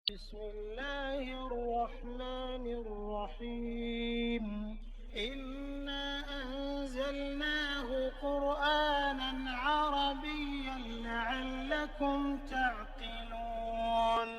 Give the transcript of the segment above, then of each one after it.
بسم الله الرحمن الرحيم إنا أنزلناه قرآنا عربيا لعلكم تعقلون.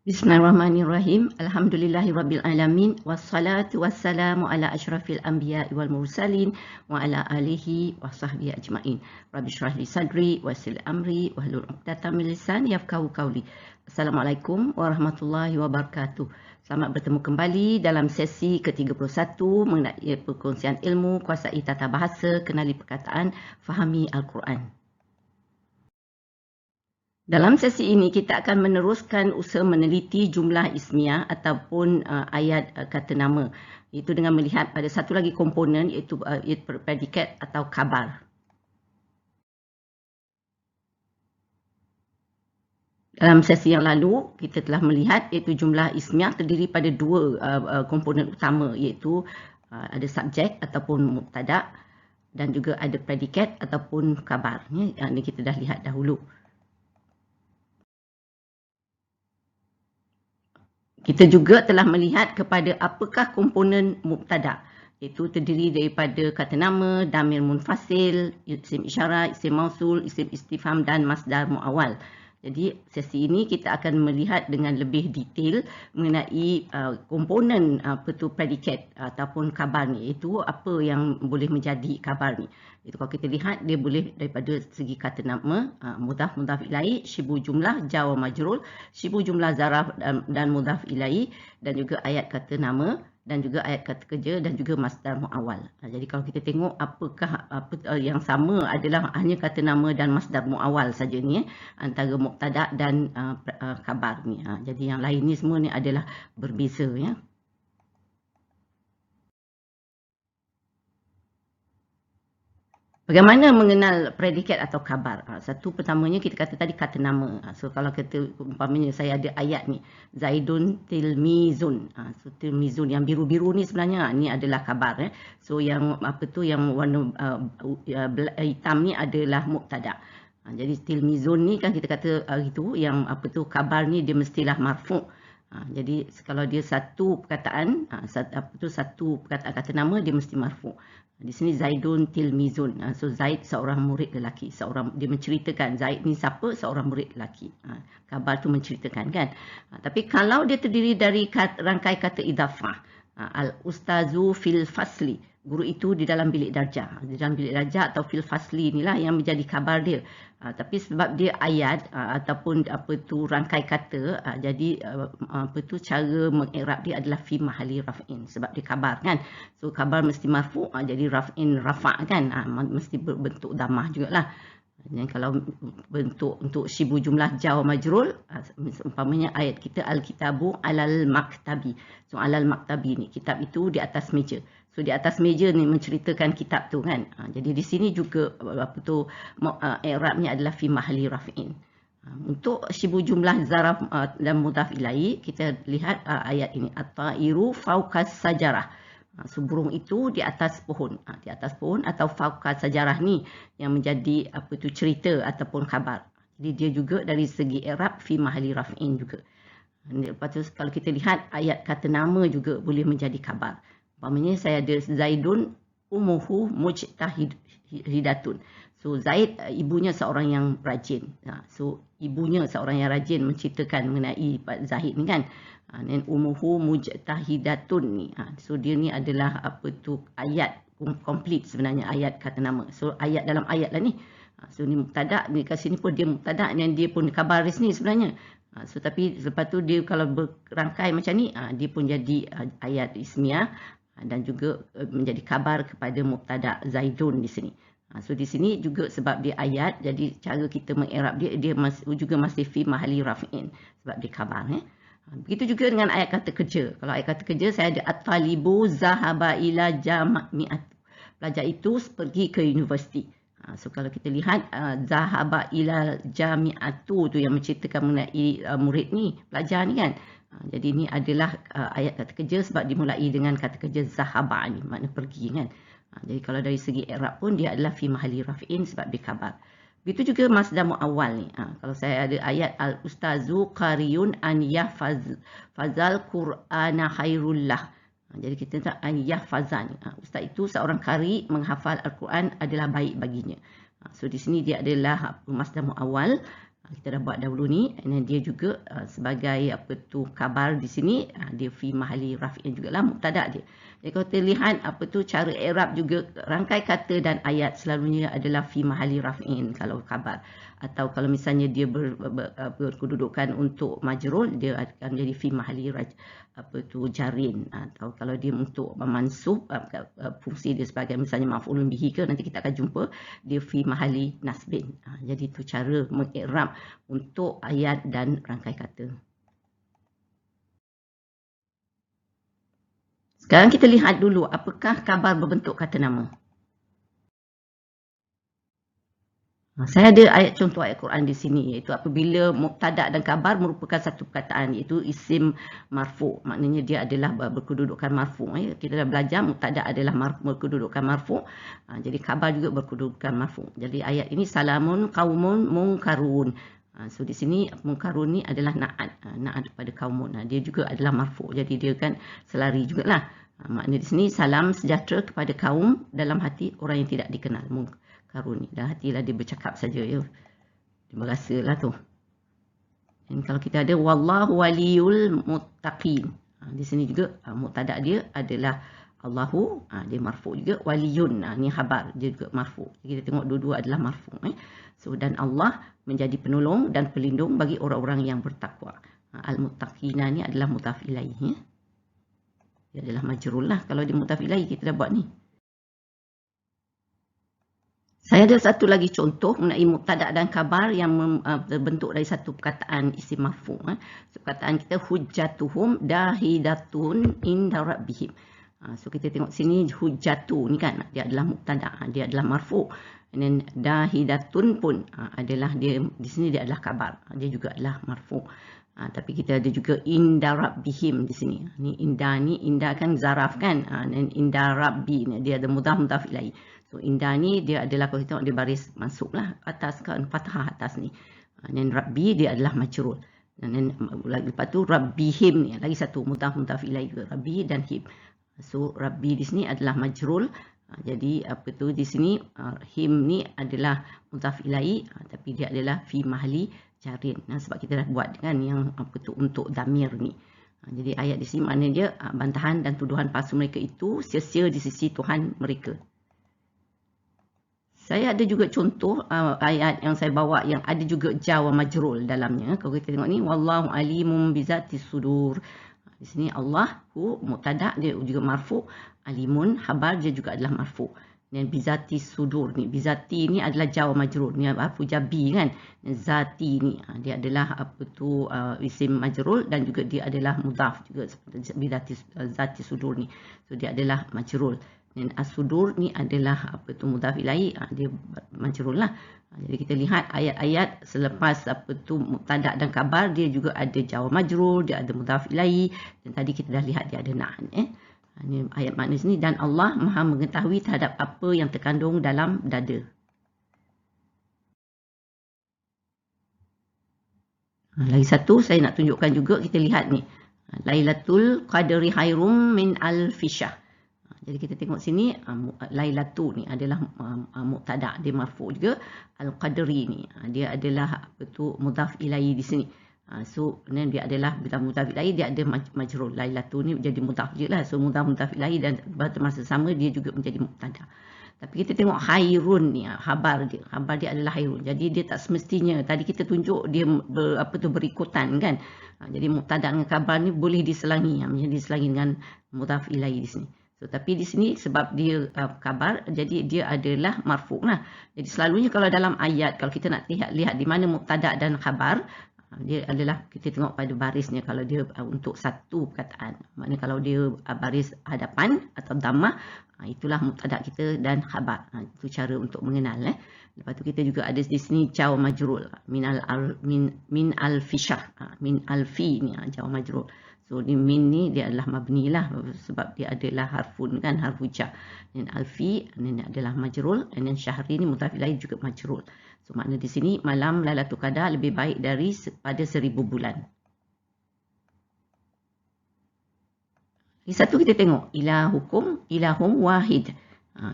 Bismillahirrahmanirrahim. Alhamdulillahirabbil alamin wassalatu wassalamu ala asyrafil anbiya'i wal mursalin wa ala alihi wa sahbihi ajmain. Rabbi shrah li sadri wa yassir amri wahlul 'uqdatam min lisani yafqahu qawli. Assalamualaikum warahmatullahi wabarakatuh. Selamat bertemu kembali dalam sesi ke-31 mengenai perkongsian ilmu, kuasai tata bahasa, kenali perkataan, fahami Al-Quran. Dalam sesi ini kita akan meneruskan usaha meneliti jumlah ismiah ataupun ayat kata nama. Itu dengan melihat pada satu lagi komponen iaitu predikat atau khabar. Dalam sesi yang lalu kita telah melihat iaitu jumlah ismiah terdiri pada dua komponen utama iaitu ada subjek ataupun mubtada dan juga ada predikat ataupun khabar. Ini kita dah lihat dahulu. Kita juga telah melihat kepada apakah komponen mubtada. Itu terdiri daripada kata nama, damir munfasil, isim isyarat, isim mausul, isim istifham dan masdar muawwal. Jadi sesi ini kita akan melihat dengan lebih detail mengenai komponen predikat ataupun khabar ni. Itu apa yang boleh menjadi khabar ni. Itu kalau kita lihat dia boleh daripada segi kata nama, mudhaf ilaih, syibu jumlah, jar wa majrur, syibu jumlah zaraf dan mudhaf ilaih, dan juga ayat kata nama, dan juga ayat kata kerja dan juga masdar muawwal. Jadi kalau kita tengok apakah yang sama adalah hanya kata nama dan masdar muawwal saja ni antara mubtada dan khabar ni. Jadi yang lain ni semua ni adalah berbeza ya. Bagaimana mengenal predikat atau khabar? Satu pertamanya kita kata tadi kata nama. So kalau kita umpamanya saya ada ayat ni, Zaidun tilmizun. So tilmizun yang biru-biru ni sebenarnya ni adalah khabar. So yang apa tu yang warna hitam ni adalah mubtada. Jadi tilmizun ni kan kita kata itu yang apa tu khabar ni dia mestilah marfu'. Jadi kalau dia satu perkataan, satu perkataan kata nama dia mesti marfu'. Di sini Zaidun tilmizun. So Zaid seorang murid lelaki. Dia menceritakan Zaid ni siapa? Seorang murid lelaki. Khabar tu menceritakan kan. Tapi kalau dia terdiri dari rangkai kata idafah, al-ustazu fil fasli, guru itu di dalam bilik darjah. Di dalam bilik darjah atau fil fasli inilah yang menjadi khabar dia. Tapi sebab dia ayat ataupun apa tu rangkai kata, jadi apa tu cara mengirab dia adalah fi mahali raf'in sebab dia khabar kan. So khabar mesti marfu', jadi raf'in rafa' kan, mesti berbentuk damah jugalah. Dan kalau bentuk untuk syibu jumlah jar wa majrur, umpamanya ayat kita al-kitabu alal maktabi. So alal maktabi ni kitab itu di atas meja. So di atas meja ni menceritakan kitab tu kan. Jadi di sini juga apa tu i'rabnya adalah fi mahali raf'in. Untuk syibu jumlah zaraf dan mudhaf ilaih, kita lihat ayat ini at-ta'iru fawqas sajarah. So burung itu di atas pohon. Di atas pohon atau fawqa sajarah ni yang menjadi apa tu cerita ataupun khabar. Jadi dia juga dari segi i'rab fi mahali raf'in juga. Lepas tu kalau kita lihat ayat kata nama juga boleh menjadi khabar. Umpamanya saya ada Zaidun umuhu mujtahidatun. So Zaid ibunya seorang yang rajin. So ibunya seorang yang rajin menceritakan mengenai Zahid ni kan. Dan umuhu mujtahidatun ni. So dia ni adalah apa tu ayat komplit sebenarnya ayat kata nama. So ayat dalam ayat lah ni. So ni mubtada, ni kat sini pun dia mubtada dan dia pun khabar resmi sebenarnya. So tapi lepas tu dia kalau berangkai macam ni, dia pun jadi ayat ismiah dan juga menjadi khabar kepada mubtada Zaidun di sini. So di sini juga sebab dia ayat, jadi cara kita mengirab dia juga masih fi mahali raf'in sebab dia khabar. Begitu juga dengan ayat kata kerja. Kalau ayat kata kerja saya ada at-talibu zahaba ila jami'at. Pelajar itu pergi ke universiti. So kalau kita lihat zahaba ila jami'atu tu yang menceritakan mengenai murid ni, pelajar ni kan. Jadi ini adalah ayat kata kerja sebab dimulai dengan kata kerja zahaba ni, makna pergi kan. Jadi kalau dari segi i'rab pun dia adalah fi mahalli raf'in sebab dia khabar. Begitu juga masdar muawwal ni. Kalau saya ada ayat al-ustazu qariyun an yahfazal qur'ana khairullah. Jadi kita tak an yahfazan. Ustaz itu seorang qari menghafal al-Quran adalah baik baginya. So di sini dia adalah masdar muawwal. Kita dah buat dahulu ni, dan dia juga sebagai khabar di sini, dia fi mahalli raf'in jugalah mubtada dia. Jadi kalau kita lihat cara i'rab juga, rangkai kata dan ayat selalunya adalah fi mahalli raf'in kalau khabar. Atau kalau misalnya dia berkedudukan untuk majrul, dia akan menjadi fi mahalli jarin. Atau kalau dia untuk mansub, fungsi dia sebagai misalnya maf'ulun bihi ke, nanti kita akan jumpa dia fi mahalli nasbin. Jadi itu cara mengi'rab untuk ayat dan rangkai kata. Sekarang kita lihat dulu apakah khabar berbentuk kata nama. Saya ada ayat contoh ayat Quran di sini, iaitu apabila mubtada dan khabar merupakan satu perkataan, iaitu isim marfu'. Maknanya dia adalah berkedudukan marfu'. Kita dah belajar mubtada adalah berkedudukan marfu'. Jadi khabar juga berkedudukan marfu'. Jadi ayat ini salamun qaumun munkarun. So di sini munkarun ni adalah na'at pada qaumun. Dia juga adalah marfu'. Jadi dia kan selari jugalah. Maknanya di sini salam sejahtera kepada kaum dalam hati orang yang tidak dikenal. Karun ni dah hatilah dia bercakap saja ya. Dia berasalah tu. Dan kalau kita ada wallahu waliyul muttaqin. Di sini juga mubtada dia adalah Allahu, dia marfu juga, waliyun ni khabar dia juga marfu. Jadi kita tengok dua-dua adalah marfu. So dan Allah menjadi penolong dan pelindung bagi orang-orang yang bertakwa. Al-muttaqina ni adalah mudhaf ilaih. Dia adalah majrul lah. Kalau dia mudhaf ilaih kita dah buat ni. Saya ada satu lagi contoh mengenai mubtada dan khabar yang terbentuk dari satu perkataan isim marfu'. So, perkataan kita hujjatuhum dahidatun inda rabbihim. So kita tengok sini hujjatu ni kan dia adalah mubtada, dia adalah marfu'. Dan dahidatun pun adalah dia di sini dia adalah khabar. Dia juga adalah marfu'. Tapi kita ada juga inda rabbihim di sini. Ni inda kan zaraf kan. Dan inda rabbi ni dia ada mudhaf ilaih. So inda ni dia adalah kalau kita tengok dia baris masuk lah atas kan fathah atas ni. Dan rabbi dia adalah majrul. Dan lepas tu rabbihim ni lagi satu mudhaf ilaih juga rabbi dan him. So rabbi di sini adalah majrul. Jadi di sini him ni adalah mudhaf ilaih tapi dia adalah fi mahalli jarin. Sebab kita dah buat kan yang untuk damir ni. Jadi ayat di sini maknanya dia bantahan dan tuduhan palsu mereka itu sia-sia di sisi Tuhan mereka. Saya ada juga contoh ayat yang saya bawa yang ada juga jar wa majrul dalamnya. Kalau kita tengok ni wallahu alimum bizati sudur. Di sini Allahu mubtada dia juga marfu', alimun khabar dia juga adalah marfu'. Dan bizati sudur ni, bizati ni adalah jar wa majrul. Ni harfu jabi kan. Dan zati ni dia adalah isim majrul dan juga dia adalah mudhaf juga bizati zati sudur ni. So dia adalah majrul. Dan as-sudur ni adalah mudhaf ilaih, dia majrul lah. Jadi kita lihat ayat-ayat selepas mubtada dan khabar dia juga ada jar majrul, dia ada mudhaf ilaih dan tadi kita dah lihat dia ada na'an. Ini ayat makna sini dan Allah Maha mengetahui terhadap apa yang terkandung dalam dada. Lagi satu saya nak tunjukkan juga, kita lihat ni. Lailatul Qadri khairum min alfi syahr. Jadi kita tengok sini Lailatu ni adalah mubtada, dia marfu' juga. Al-Qadri ni dia adalah mudhaf ilaih di sini. So dia adalah mudhaf ilaih, dia ada majrul. Lailatu ni jadi mudhaf je lah. So mudhaf ilaih dan pada masa sama dia juga menjadi mubtada. Tapi kita tengok khairun ni khabar dia adalah khairun. Jadi dia tak semestinya tadi kita tunjuk dia berikutan kan. Jadi mubtada dengan khabar ni boleh diselangi, menjadi diselangi dengan mudhaf ilaih di sini. So, tapi di sini sebab dia khabar, jadi dia adalah marfu' lah. Jadi selalunya kalau dalam ayat, kalau kita nak lihat di mana mubtada dan khabar, dia adalah kita tengok pada barisnya. Kalau dia untuk satu perkataan, maknanya kalau dia baris hadapan atau dhammah, itulah mubtada kita dan khabar. Itu cara untuk mengenal. Lepas tu kita juga ada di sini jar majrul min alfi syahr, min alfi ni jar majrul. So di min ni dia adalah mabni lah sebab dia adalah harfun kan, harfu jar. Dan alfi ni adalah majrul, dan syahri ni mudhaf ilaih juga majrul. So makna di sini malam Lailatul Qadar lebih baik pada 1000 bulan. Lagi satu kita tengok ilahukum ilahum wahid.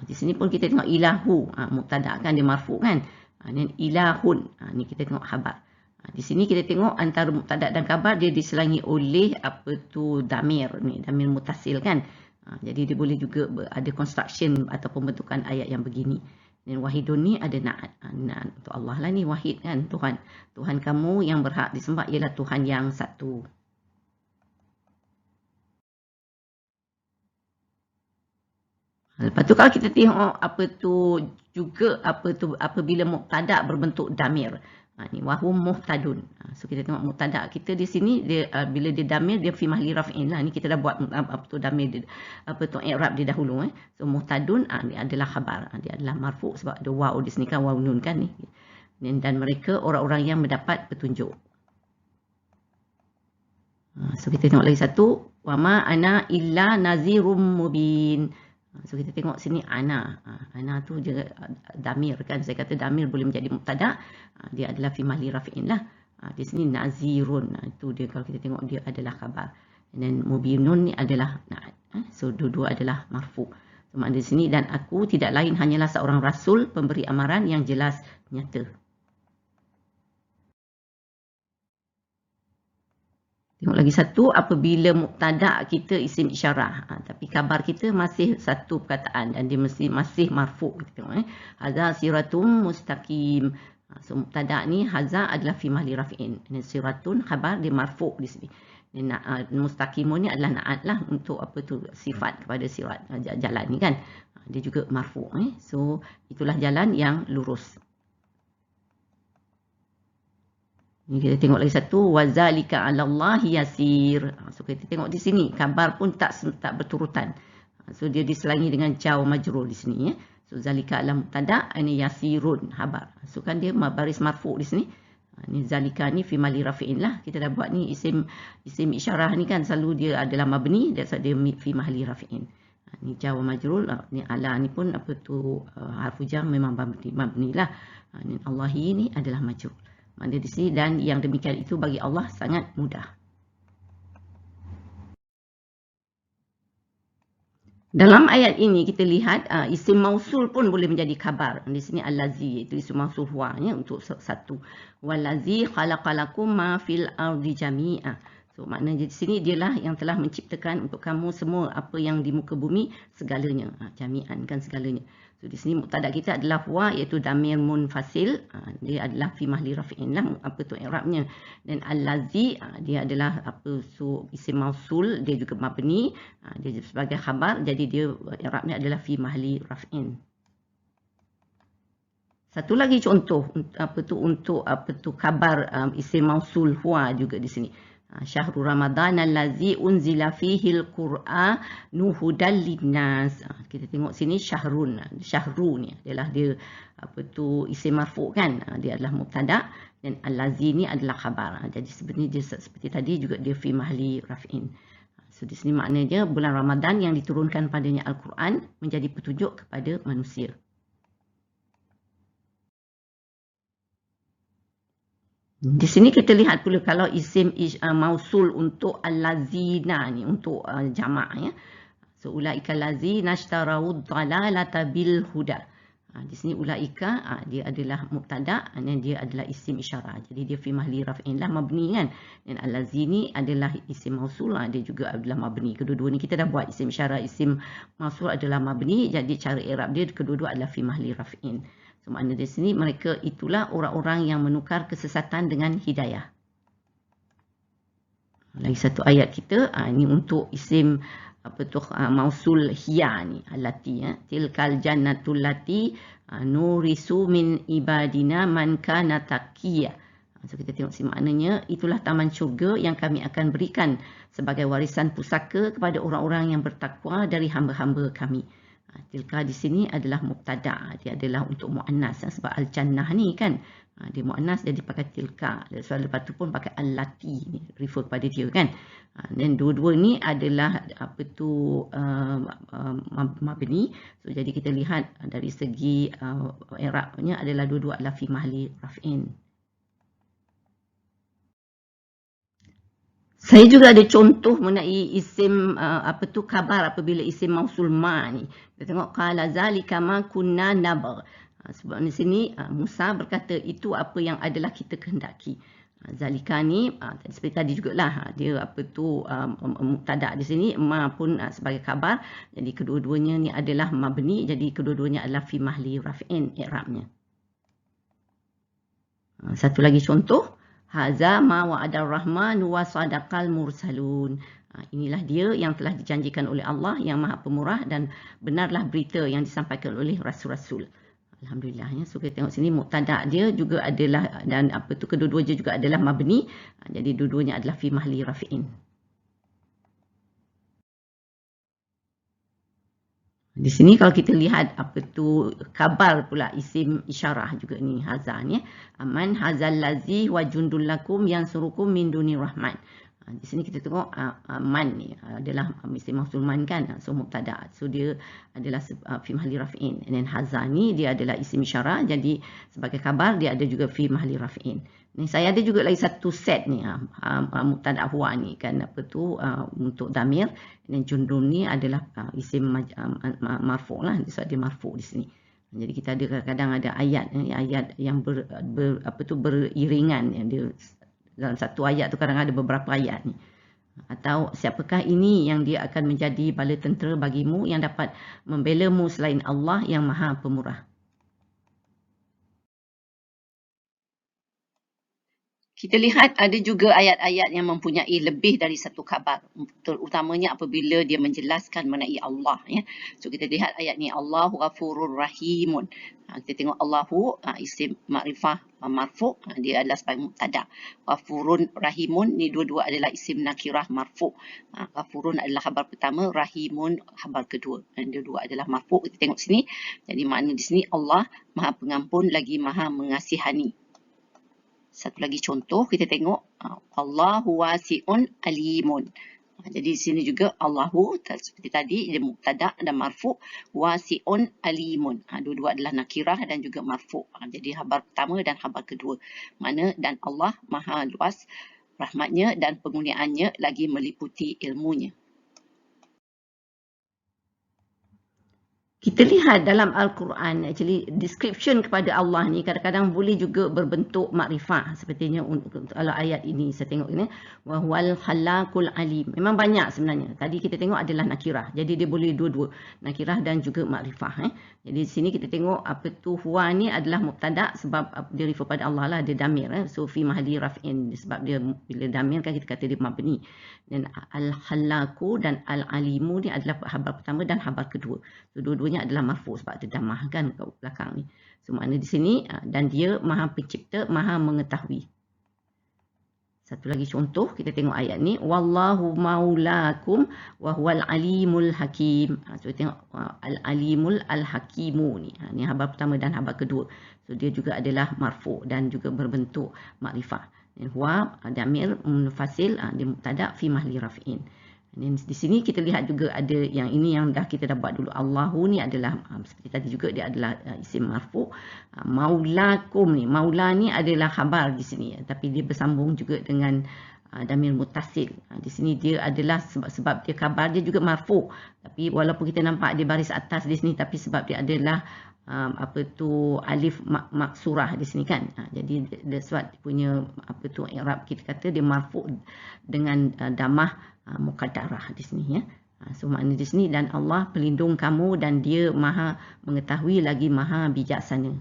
Di sini pun kita tengok ilahu, mubtada kan dia marfu kan. Dan ilahun, ni kita tengok khabar. Di sini kita tengok antara mubtada dan khabar dia diselangi oleh damir ni, damir mutasil kan. Jadi dia boleh juga ada construction atau pembentukan ayat yang begini. Dan wahidun ni ada na'at. Na'at untuk Allah lah ni, wahid kan, Tuhan. Tuhan kamu yang berhak disembah ialah Tuhan yang satu. Lepas tu kalau kita tengok apabila mubtada berbentuk damir. Ni wahum muhtadun. So kita tengok mubtada kita di sini dia bila dia damir dia fi mahli raf'in lah. Ni kita dah buat damir i'rab dia dahulu So muhtadun dia adalah khabar. Dia adalah marfu sebab ada waw di sini kan, waw nun kan ni. Dan mereka orang-orang yang mendapat petunjuk. So kita tengok lagi satu, wama ana illa nazirum mubin. So kita tengok sini ana. Ana tu juga damir kan. Saya kata damir boleh menjadi mubtada. Dia adalah fi mahli raf'in lah. Di sini nazirun. Itu dia kalau kita tengok dia adalah khabar. Dan mubinun ni adalah na'at. So dua-dua adalah marfu. So makna di sini dan aku tidak lain hanyalah seorang rasul pemberi amaran yang jelas nyata. Tengok lagi satu, apabila mubtada kita isim isyarah, tapi khabar kita masih satu perkataan dan dia masih marfu. Kita tengok hadza siratum mustaqim. So mubtada ni hadza adalah fi mahli raf'in. Dan siratun khabar dia marfu di sini. Dan mustaqimun ni adalah na'at lah untuk sifat kepada sirat jalan ni kan. Dia juga marfu. So itulah jalan yang lurus. Ni kita tengok lagi satu, wazalika 'alallahi yasir. So kita tengok di sini khabar pun tak berturutan. So dia diselangi dengan jaw majrur di sini So zalika ala mubtada, ini yasirun khabar. So kan dia baris marfu di sini. Ni zalika ni fi mahli raf'in lah. Kita dah buat ni isim isyarah ni kan selalu dia adalah mabni dan dia fi mahli raf'in. Ni jaw majrur, ni ala ni pun harfu jar memang mabni lah. Ni Allahi ni adalah majrur. Mana di sini dan yang demikian itu bagi Allah sangat mudah. Dalam ayat ini kita lihat isim mausul pun boleh menjadi khabar. Di sini allazi itu isim mausul huwa untuk satu. Wallazi khalaqalakum ma fil ardi jami'a. So maknanya di sini dialah yang telah menciptakan untuk kamu semua apa yang di muka bumi segalanya. Jami'an kan segalanya. So di sini mubtada kita adalah huwa iaitu damir munfasil. Dia adalah fi mahli raf'in lah i'rabnya. Dan allazi dia adalah isim mausul, dia juga mabni. Dia sebagai khabar jadi dia i'rabnya adalah fi mahli raf'in. Satu lagi contoh untuk khabar isim mausul huwa juga di sini. Syahrul Ramadan allazi unzila fihil Qur'anu hudal linnas. Kita tengok sini syahrun. Syahru ni adalah dia isim marfu kan. Dia adalah mubtada dan allazi ni adalah khabar. Jadi sebenarnya dia seperti tadi juga dia fi mahli raf'in. So di sini maknanya bulan Ramadan yang diturunkan padanya Al-Quran menjadi petunjuk kepada manusia. Di sini kita lihat pula kalau isim mausul untuk allazina ni untuk jamak So ulaika allazina ishtarawud dhalalata bil huda. Di sini ulaika dia adalah mubtada dan dia adalah isim isyarah. Jadi dia fi mahli raf'in lah mabni kan. Dan allazini adalah isim mausul, dia juga adalah mabni. Kedua-dua ni kita dah buat isim isyarah, isim mausul adalah mabni. Jadi cara i'rab dia kedua-dua adalah fi mahli raf'in. So makna di sini mereka itulah orang-orang yang menukar kesesatan dengan hidayah. Lagi satu ayat kita ini untuk isim mausul hiya ni allati tilkal jannatul lati nurisu min ibadina man kana taqiyya. So kita tengok sini maknanya itulah taman syurga yang kami akan berikan sebagai warisan pusaka kepada orang-orang yang bertakwa dari hamba-hamba kami. Tilka di sini adalah mubtada, dia adalah untuk muannas sebab al-jannah ni kan Dia muannas jadi pakai tilka. So lepas tu pun pakai allati ni refer kepada dia kan. Dan dua-dua ni adalah mabni. So jadi kita lihat dari segi i'rabnya adalah dua-dua adalah fi mahalli raf'in. Saya juga ada contoh mengenai isim khabar apabila isim mausul ma ni. Kita tengok qala zalika ma kunna nabgh. Sebab di sini Musa berkata itu apa yang adalah kita kehendaki. Zalika ni seperti tadi jugalah dia mubtada di sini, ma pun sebagai khabar. Jadi kedua-duanya ni adalah mabni, jadi kedua-duanya adalah fi mahalli raf'in i'rabnya. Satu lagi contoh, haza ma wa'ada ar-rahmanu wa sadaqal mursalun. Inilah dia yang telah dijanjikan oleh Allah yang Maha Pemurah dan benarlah berita yang disampaikan oleh rasul-rasul. Alhamdulillah ya. So kita tengok sini mubtada dia juga adalah dan kedua-duanya juga adalah mabni. Jadi dua-duanya adalah fi mahalli raf'in. Di sini kalau kita lihat khabar pula isim isyarah juga ni hazan ya. Aman hazal lazi wa jundul lakum yansurukum min duni rahman. Di sini kita tengok man ni adalah isim mausul man kan. So mubtada. So dia adalah fi mahalli raf'in. And then hazan ni dia adalah isim isyarah, jadi sebagai khabar dia ada juga fi mahalli raf'in. Ni saya ada juga lagi satu set ni mubtada huwa ni kan untuk damir. Dan jundul ni adalah isim marfu lah. So dia marfu di sini. Jadi kita ada kadang-kadang ada ayat yang beriringan yang dia dalam satu ayat tu kadang ada beberapa ayat ni. Atau siapakah ini yang dia akan menjadi bala tentera bagimu yang dapat membelamu selain Allah yang Maha Pemurah. Kita lihat ada juga ayat-ayat yang mempunyai lebih dari satu khabar, terutamanya apabila dia menjelaskan mengenai Allah ya. So kita lihat ayat ni, Allahu Ghafurur Rahimun. Kita tengok Allahu isim makrifah marfu, dia adalah sebagai mubtada. Ghafurun Rahimun ni dua-dua adalah isim nakirah marfu. Ghafurun adalah khabar pertama, Rahimun khabar kedua. Dan dua-dua adalah marfu. Kita tengok sini. Jadi makna di sini Allah Maha Pengampun lagi Maha Mengasihani. Satu lagi contoh kita tengok Allahu wasi'un alimun. Jadi di sini juga Allahu seperti tadi dia mubtada dan marfu, wasi'un alimun. Dua-dua adalah nakirah dan juga marfu. Jadi khabar pertama dan khabar kedua. Mana dan Allah Maha luas rahmatnya dan penggunaannya lagi meliputi ilmunya. Kita lihat dalam Al-Quran, actually description kepada Allah ni kadang-kadang boleh juga berbentuk makrifah. Sepertinya kalau ayat ini saya tengok ini, wa huwal khallaqul alim. Memang banyak sebenarnya. Tadi kita tengok adalah nakirah. Jadi dia boleh dua-dua, nakirah dan juga makrifah. Jadi di sini kita tengok huwa ni adalah mubtada sebab dia refer pada Allah lah, dia damir. So fi mahalli raf'in sebab dia bila damir kan kita kata dia mabni. Dan al-khallaqu dan al-alimu ni adalah khabar pertama dan khabar kedua. So dua-duanya adalah marfu sebab dia damah kan kat belakang ni. So makna di sini dan dia Maha Pencipta, Maha Mengetahui. Satu lagi contoh kita tengok ayat ni, wallahu maulakum wa huwal alimul hakim. So tengok al-alimul al-hakimu ni. Ni khabar pertama dan khabar kedua. So dia juga adalah marfu dan juga berbentuk makrifah. Dan huwa damir munfasil dia mubtada fi mahalli raf'in. Dan di sini kita lihat juga ada yang ini yang kita dah buat dulu. Allahu ni adalah seperti tadi juga dia adalah isim marfu. Maulakum ni, maula ni adalah khabar di sini tapi dia bersambung juga dengan damir muttasil. Di sini dia adalah sebab dia khabar dia juga marfu. Tapi walaupun kita nampak dia baris atas di sini tapi sebab dia adalah alif maksurah di sini kan. Jadi dia sebab punya i'rab kita kata dia marfu dengan damah muqaddarah di sini ya. So makna di sini dan Allah pelindung kamu dan dia Maha Mengetahui lagi Maha Bijaksana.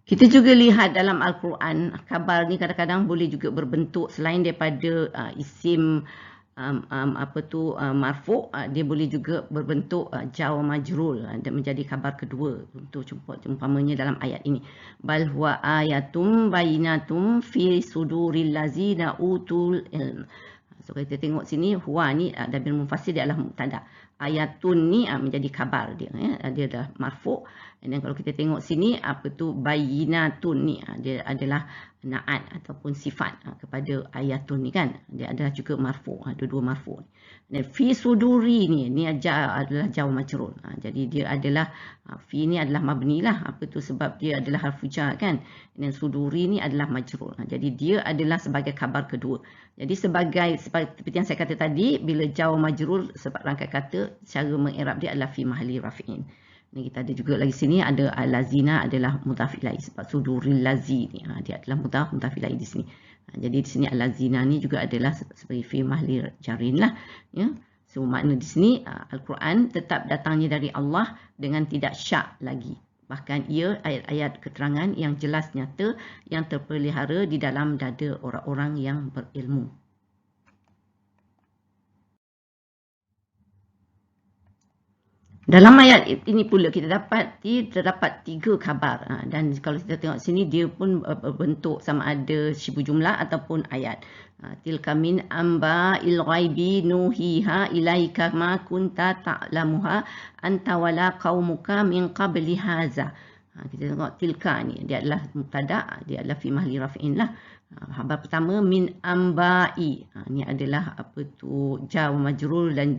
Kita juga lihat dalam Al-Quran khabar ni kadang-kadang boleh juga berbentuk selain daripada isim marfu, dia boleh juga berbentuk jar majrur dan menjadi khabar kedua untuk umpamanya dalam ayat ini, bal huwa ayatum bainatum fi suduril ladzina utul ilm. So So kita tengok sini huwa ni dhamir munfasil dia adalah mubtada. Ayatun ni menjadi khabar dia dia dah marfu'. Dan kalau kita tengok sini apa tu bayinatun ni dia adalah na'at ataupun sifat kepada ayatun ni kan. Dia adalah juga marfu', dua-dua marfu'. Dan fi suduri ni adalah jawab majrur. Jadi dia adalah fi ni adalah mabni lah, apa tu sebab dia adalah harfu jar kan. Dan suduri ni adalah majrur. Jadi dia adalah sebagai khabar kedua. Jadi seperti yang saya kata tadi, bila jawab majrur sebab rangkaian kata, cara mengirab dia adalah fi mahalli rafi'in. Ni kita ada juga lagi sini ada al-lazina adalah mudhaf ilaih sebab suduril lazi ni dia adalah mudhaf ilaih di sini. Jadi di sini al-lazina ni juga adalah seperti fi mahalli jarin lah ya. So makna di sini Al-Quran tetap datangnya dari Allah dengan tidak syak lagi. Bahkan ia ayat-ayat keterangan yang jelas nyata yang terpelihara di dalam dada orang-orang yang berilmu. Dalam ayat ini pula kita terdapat 3 khabar dan kalau kita tengok sini dia pun berbentuk sama ada syibhu jumlah ataupun ayat. Tilka min amba'il ghaibi nuhiha ilaika ma kunta ta'lamuha anta wala qaumuka min qabli hadza. Kita tengok tilka ni dia adalah mubtada, dia adalah fi mahalli raf'in lah. Khabar pertama min amba'i. Ni adalah apa tu jar majrur dan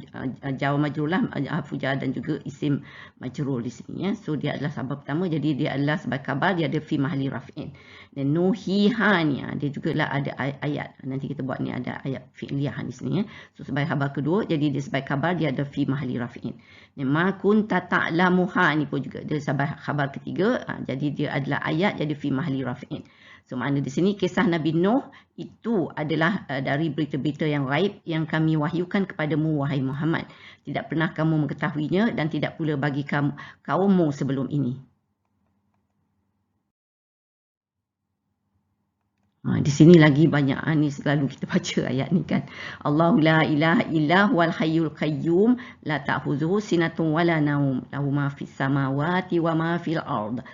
jar majrur lah harfu jar dan juga isim majrur di sini ya. So dia adalah khabar pertama, jadi dia adalah sebagai khabar, dia ada fi mahalli raf'in. Dan nuhiha ni dia jugalah ada ayat. Nanti kita buat ni ada ayat fi'liyah di sini ya. So sebagai khabar kedua, jadi dia sebagai khabar dia ada fi mahalli raf'in. Dan ma kunta ta'lamuha ni pun juga dia sebagai khabar ketiga, jadi dia adalah ayat, jadi fi mahalli raf'in. So makna di sini kisah Nabi Nuh itu adalah dari berita-berita yang gaib yang kami wahyukan kepadamu wahai Muhammad. Tidak pernah kamu mengetahuinya dan tidak pula bagi kaummu sebelum ini. Di sini lagi banyak ni selalu kita baca ayat ni kan. Allahu la ilaha illa huwal hayyul qayyum la ta'khuzuhu sinatun wala naum lahu ma fis samawati wa ma fil ard.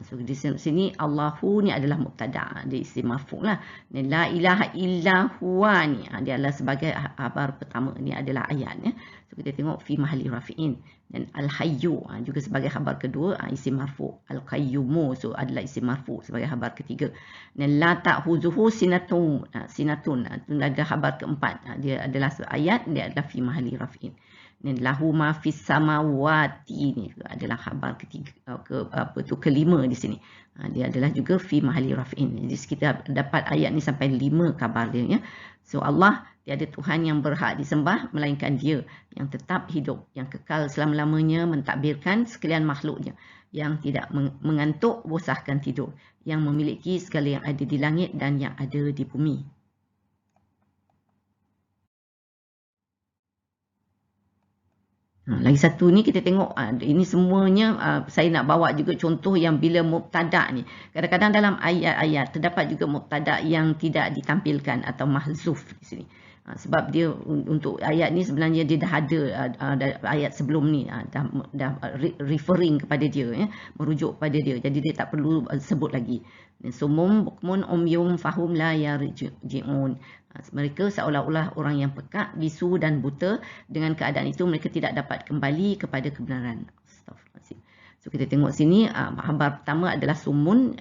So di sini Allahu ni adalah mubtada, dia isim marfu' lah. Dan la ilaha illa huwa ni dia adalah sebagai khabar pertama, ni adalah ayat ya. So kita tengok fi mahalli rafi'in. Dan al-hayyu juga sebagai khabar kedua, isim marfu'. Al-qayyumu so adalah isim marfu' sebagai khabar ketiga. Dan la ta'khuzuhu sinatun, sinatun itu adalah khabar keempat. Dia adalah ayat, dia adalah fi mahalli rafi'in. Dan lahu ma fis samawati ni adalah khabar ketiga kelima di sini. Dia adalah juga fi mahalli raf'in. Jadi kita dapat ayat ni sampai 5 khabar dia ya. So Allah tiada Tuhan yang berhak disembah melainkan Dia yang tetap hidup, yang kekal selama-lamanya mentadbirkan sekalian makhluknya, yang tidak mengantuk bosankan tidur, yang memiliki segala yang ada di langit dan yang ada di bumi. Lagi satu ni kita tengok ini semuanya saya nak bawa juga contoh yang bila mubtada ni. Kadang-kadang dalam ayat-ayat terdapat juga mubtada yang tidak ditampilkan atau mahzuf di sini. Sebab dia untuk ayat ni sebenarnya dia dah ada ayat sebelum ni dah referring kepada dia ya, merujuk pada dia. Jadi dia tak perlu sebut lagi. Sumum bukmun umyum fahum la yarji'un. Mereka seolah-olah orang yang pekak, bisu dan buta. Dengan keadaan itu mereka tidak dapat kembali kepada kebenaran. Astaghfirullahaladzim. So kita tengok sini khabar pertama adalah sumun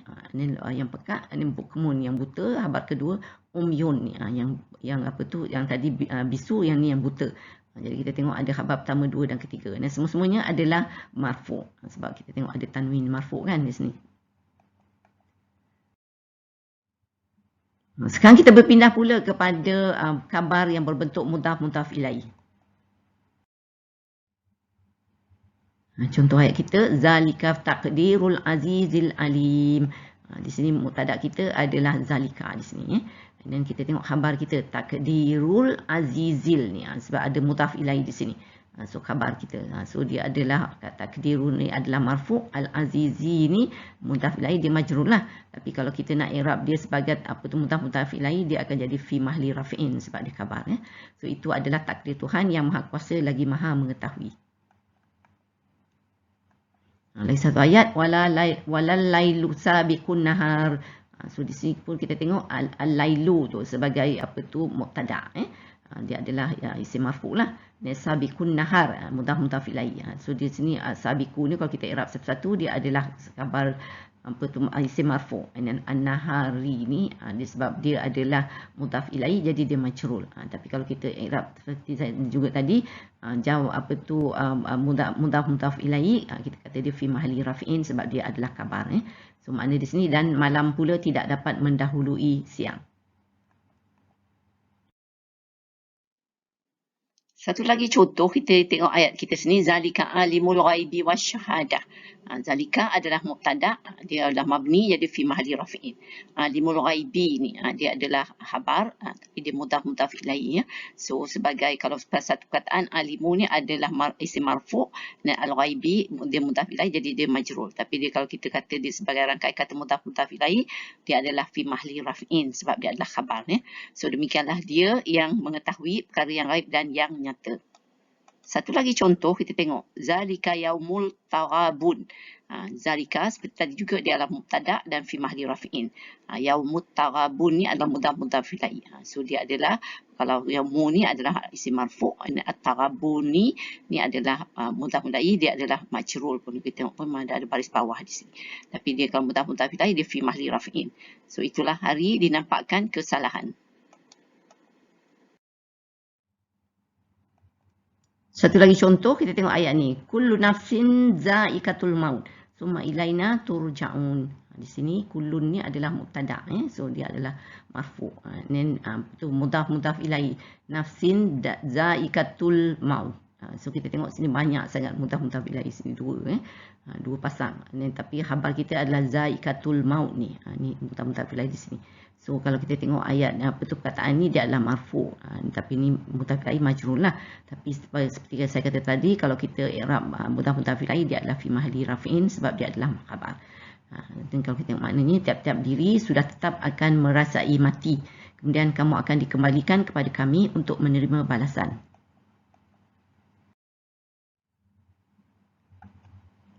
yang pekak, ini bukmun yang buta. Khabar kedua umyun ni yang apa tu yang tadi bisu, yang ni yang buta. Jadi kita tengok ada khabar pertama, dua dan ketiga. Dan semua-semuanya adalah marfu'. Sebab kita tengok ada tanwin marfu' kan di sini. Sekarang kita berpindah pula kepada khabar yang berbentuk mudhaf ilaih. Contoh ayat kita zalika taqdirul azizil alim. Di sini mubtada kita adalah zalika di sini ya. Dan kita tengok khabar kita taqdirul azizil ni sebab ada mudhaf ilaih di sini. So khabar kita. So dia adalah taqdirun ni adalah marfu', al-azizi ni mudhaf ilaih, dia majrur lah. Tapi kalau kita nak i'rab dia sebagai apa tu mudhaf ilaih, dia akan jadi fi mahalli raf'in sebab dia khabar ya. So itu adalah takdir Tuhan yang Maha Kuasa lagi Maha mengetahui. Lagi satu ayat walal lailu sabiqun nahar. So di sini pun kita tengok al-lailu tu sebagai apa tu mubtada dia adalah isim marfu lah. Dan sabiqun nahar, mudhaf ilaih. So di sini sabiqu ni kalau kita i'rab satu-satu dia adalah khabar isim marfu. Dan an-nahari ni dia sebab dia adalah mudhaf ilaih jadi dia majrur. Tapi kalau kita i'rab seperti saya juga tadi jawab mudhaf ilaih, kita kata dia fi mahalli raf'in sebab dia adalah khabar. So makna di sini dan malam pula tidak dapat mendahului siang. Satu lagi contoh, kita tengok ayat kita sini, zalika alimul ghaibi wasyahadah. Zalika adalah mubtada, dia adalah mabni jadi fi mahalli raf'in. Alimul ghaibi ni dia adalah khabar tapi dia mudhaf ilaih ya. So sebagai kalau satu kataan alimu ni adalah isim marfu dan al-ghaibi dia mudhaf ilaih jadi dia majrur. Tapi dia kalau kita kata dia sebagai rangkai kata mudhaf ilaih, dia adalah fi mahalli raf'in sebab dia adalah khabar ya. So demikianlah dia yang mengetahui perkara yang ghaib dan yang nyata. Satu lagi contoh kita tengok zalika yaumul taghabun. Zalika seperti tadi juga dia adalah mubtada dan fi mahalli raf'in. Yaumut taghabun ni adalah mudhaf ilaih. So dia adalah kalau yaumu ni adalah isim marfu, at-taghabun ni adalah mudhaf ilaih, dia adalah majrur pun kita tengok pun ada baris bawah di sini. Tapi dia kalau mudhaf ilaih dia fi mahalli raf'in. So itulah hari dinampakkan kesalahan. Satu lagi contoh, kita tengok ayat ni. Kullu nafsin za'iqatul maut. Summa ilaina turja'un. Di sini kullun ni adalah mubtada. So dia adalah marfu. Then tu mudhaf ilaih. Nafsin za'iqatul maut. So kita tengok sini banyak sangat mudhaf ilaih sini dua. Dua pasang. Tapi khabar kita adalah za'iqatul maut ni. Ni mudhaf ilaih di sini. So kalau kita tengok ayat perkataan ni dia adalah marfu, tapi ni mudhaf ilaih majrur lah. Tapi seperti yang saya kata tadi, kalau kita i'rab mudhaf ilaih dia adalah fi mahalli raf'in sebab dia adalah khabar. Dan kalau kita tengok maknanya tiap-tiap diri sudah tetap akan merasai mati. Kemudian kamu akan dikembalikan kepada kami untuk menerima balasan.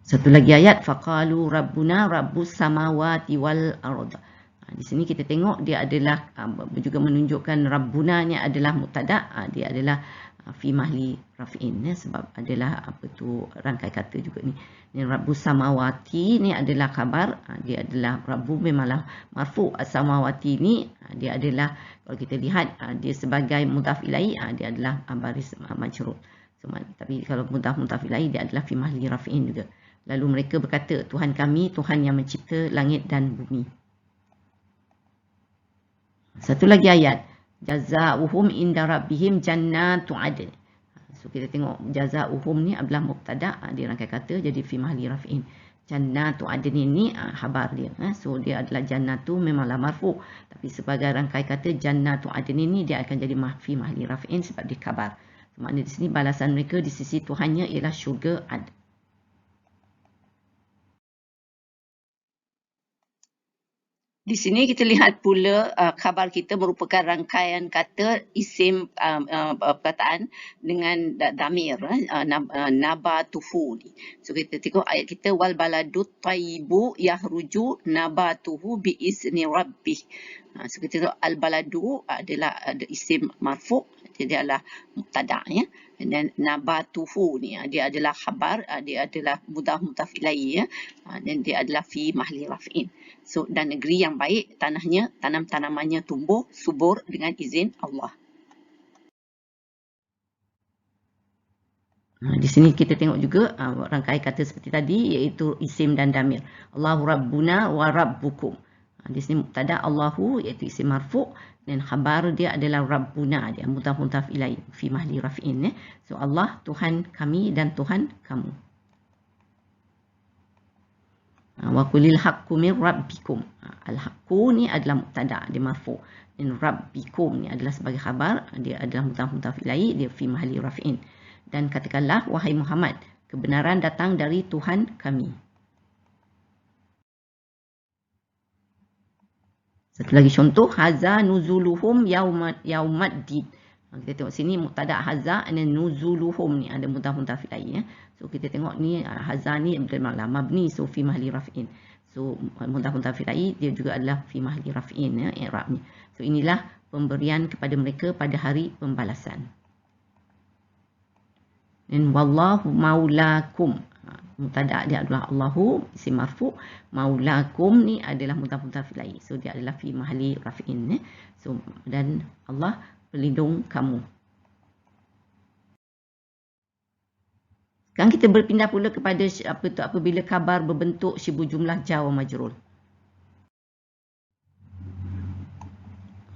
Satu lagi ayat, faqalu rabbuna rabbus samawati wal ardh. Di sini kita tengok dia adalah juga menunjukkan rabbunanya adalah mubtada, dia adalah fi mahalli raf'in sebab adalah rangkai kata juga ni. Ni rabbus samawati ni adalah khabar, dia adalah rabbu memanglah marfu, as-samawati ni dia adalah kalau kita lihat dia sebagai mudhaf ilaih, dia adalah baris majrur. So, tapi kalau mudhaf ilaih dia adalah fi mahalli raf'in juga. Lalu mereka berkata, Tuhan kami Tuhan yang mencipta langit dan bumi. Satu lagi ayat, jazaa'uhum inda rabbihim jannatu 'adn. So kita tengok jazaa'uhum ni adalah mubtada, dia rangkai kata jadi fi mahalli raf'in. Jannatu 'adn ini khabar dia. So dia adalah jannatu memanglah marfu, tapi sebagai rangkai kata jannatu 'adn ini dia akan jadi fi mahalli raf'in sebab dia khabar. So, maknanya di sini balasan mereka di sisi Tuhannya ialah syurga Ad. Di sini kita lihat pula khabar kita merupakan rangkaian kata isim perkataan dengan damir nabatuhu. So kita tengok ayat kita wal baladut thayyibu yahruju nabatuhu bi izni rabbih. So kita tengok al baladu adalah isim marfu, dia adalah mubtada ya. Dan nabatuhu ni dia adalah khabar, dia adalah mudhaf ilaih ya. Dan dia adalah fi mahalli raf'in. So dan negeri yang baik, tanahnya, tanam-tanamannya tumbuh subur dengan izin Allah. Di sini kita tengok juga rangkai kata seperti tadi iaitu isim dan damir. Allahu rabbuna wa rabbukum. Di sini mubtada Allahu iaitu isim marfu dan khabar dia adalah rabbuna, dia mudhaf ilaih fi mahalli raf'in. So Allah Tuhan kami dan Tuhan kamu. Wa qulil haqqu min rabbikum. Al-haqqu ni adalah mubtada, dia marfu. Dan rabbikum ni adalah sebagai khabar, dia adalah mudhaf ilaih, dia fi mahalli raf'in. Dan katakanlah wahai Muhammad, kebenaran datang dari Tuhan kami. Satu lagi contoh, haza nuzuluhum yaumaddin. Kita tengok sini mubtada haza dan nuzuluhum ni ada mudhaf ilaih ya. So kita tengok ni haza ni adalah mabni so fi mahalli raf'in. So mudhaf ilaih dia juga adalah fi mahalli raf'in ya i'rabnya. So inilah pemberian kepada mereka pada hari pembalasan. Dan wallahu maulakum. Mubtada dia adalah Allahu, isim marfu. Maulakum ni adalah mudhaf ilaih. So dia adalah fi mahalli raf'in. So dan Allah pelindung kamu. Sekarang kita berpindah pula kepada apabila khabar berbentuk syibhu jumlah jar wa majrur.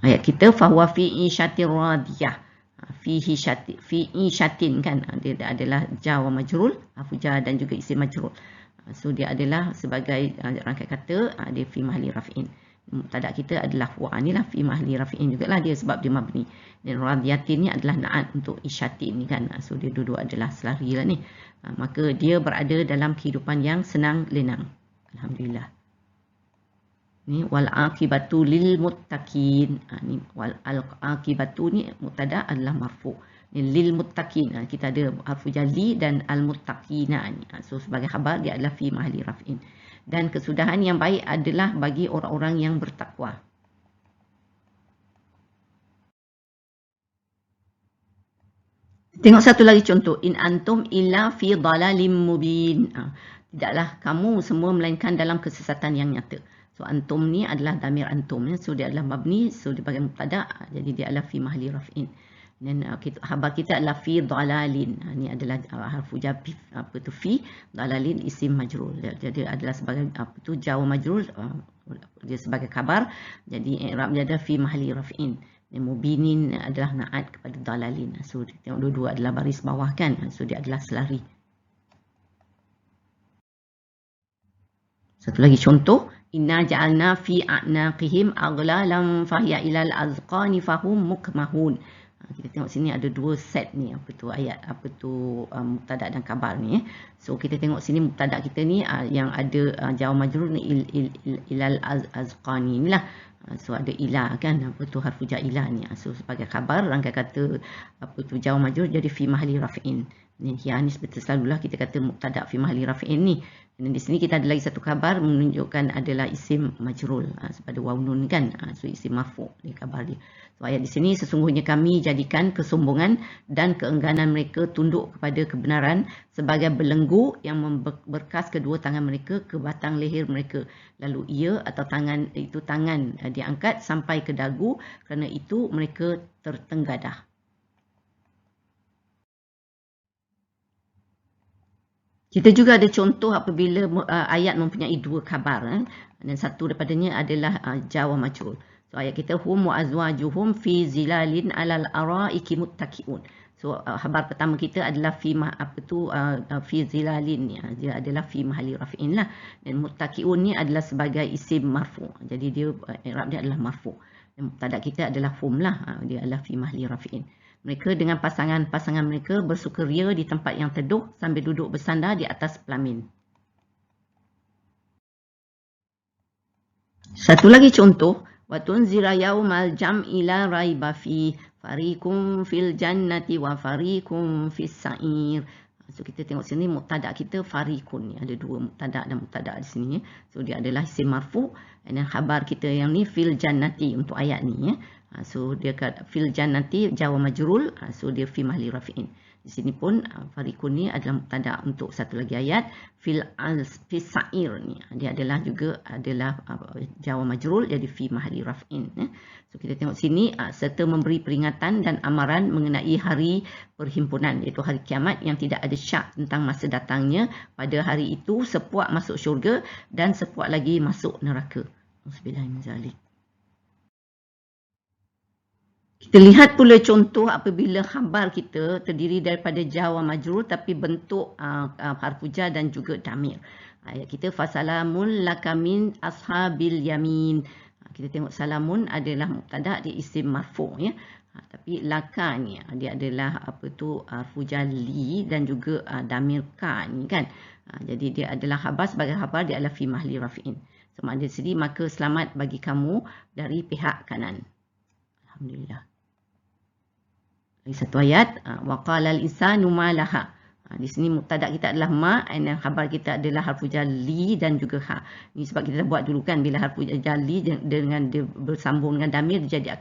Ayat kita fahuwa fi isyatir radiyah. Fi isyatin kan, dia adalah jar wa majrur, harfu jar dan juga isim majrur. So dia adalah sebagai rangkaian kata, dia fi mahalli raf'in. Mubtada kita adalah wa, inilah fi mahalli raf'in jugalah dia sebab dia mabni. Dan radiyatin ni adalah na'at untuk isyatin ni kan. So dia dua-dua adalah selari lah ni. Maka dia berada dalam kehidupan yang senang lenang. Alhamdulillah. Ni wal aqibatu lil muttaqin. Ni wal aqibatu ni mubtada adalah marfu. Ni lil muttaqin. Kita ada harfu jali dan al muttaqina ni. So sebagai khabar dia adalah fi mahalli raf'in. Dan kesudahan yang baik adalah bagi orang-orang yang bertakwa. Tengok satu lagi contoh. In antum illa fi dhalalim mubin. Tidaklah kamu semua melainkan dalam kesesatan yang nyata. So antum ni adalah damir antum. So dia adalah mabni. So dia bagian mubtada. Jadi dia adalah fi mahalli raf'in. Dan khabar kita adalah fi dhalalin. Ini adalah harfu jar fi dhalalin isim majrur. Jadi adalah sebagai jar wa majrur, dia sebagai khabar. Jadi i'rab dia ada fi mahalli raf'in. Dan mubinin adalah na'at kepada dhalalin. So tengok dua-dua adalah baris bawah kan. So dia adalah selari. Satu lagi contoh. Inna ja'alna fi a'naqihim aghlalan fahiya ilal azqani fahum mukmahun. Kita tengok sini ada dua set ni, ayat, mubtada dan khabar ni. So kita tengok sini mubtada kita ni yang ada jar majrur ni ilal azqani ni lah. So ada ila kan, harfu jar ila ni. So sebagai khabar rangkaian kata jar majrur jadi fi mahalli raf'in. Ni ni seperti selalulah kita kata mubtada fi mahalli raf'in ni. Dan di sini kita ada lagi satu khabar menunjukkan adalah isim majrur pada waw nun kan. So isim marfu ni khabar dia. So ayat di sini sesungguhnya kami jadikan kesombongan dan keengganan mereka tunduk kepada kebenaran sebagai belenggu yang memberkas kedua tangan mereka ke batang leher mereka. Lalu ia atau tangan diangkat sampai ke dagu, kerana itu mereka tertenggadah. Kita juga ada contoh apabila ayat mempunyai dua khabar. Dan satu daripadanya adalah jar wa majrur. So ayat kita hum wa azwajuhum fi zilalin alal araiki muttaqiun. So khabar pertama kita adalah fi fi zilalin ni. Dia adalah fi mahalli raf'in lah. Dan muttaqiun ni adalah sebagai isim marfu. Jadi dia i'rab dia adalah marfu. Dan mubtada kita adalah hum lah. Dia adalah fi mahalli raf'in. Mereka dengan pasangan-pasangan mereka bersukaria di tempat yang teduh sambil duduk bersandar di atas pelamin. Satu lagi contoh. Wa tunzira yaumal jam'i la raiba fi fariqum fil jannati wa fariqum fis sa'ir. So kita tengok sini mubtada kita fariqun ni. Ada dua mubtada dan mubtada di sini. So dia adalah isim marfu. Dan khabar kita yang ni fil jannati untuk ayat ni. So dia kat fil jannati jar wa majrur. So dia fi mahalli raf'in. Di sini pun fariqun ni adalah mubtada untuk satu lagi ayat fis sa'ir ni. Dia adalah juga adalah jar wa majrur jadi fi mahalli raf'in. So kita tengok sini serta memberi peringatan dan amaran mengenai hari perhimpunan iaitu hari kiamat yang tidak ada syak tentang masa datangnya. Pada hari itu sepuak masuk syurga dan sepuak lagi masuk neraka. Bismillahirrahmanirrahim. Kita lihat pula contoh apabila khabar kita terdiri daripada jar wa majrur tapi bentuk harfu jar dan juga damir. Ayat kita fasalamun laka min ashabil yamin. Kita tengok salamun adalah mubtada, dia isim marfu ya. Tapi laka ni dia adalah harfu jar li dan juga damir ka ni kan. Jadi dia adalah khabar, sebagai khabar dia adalah fi mahalli raf'in. Sama ada sini maka selamat bagi kamu dari pihak kanan. Alhamdulillah. Lagi satu ayat, wa qala al-insanu ma laha. Di sini mubtada kita adalah ma dan khabar kita adalah harfu jalli dan juga ha. Ini sebab kita dah buat dulu kan, bila harfu jalli dengan dia bersambung dengan damir jadi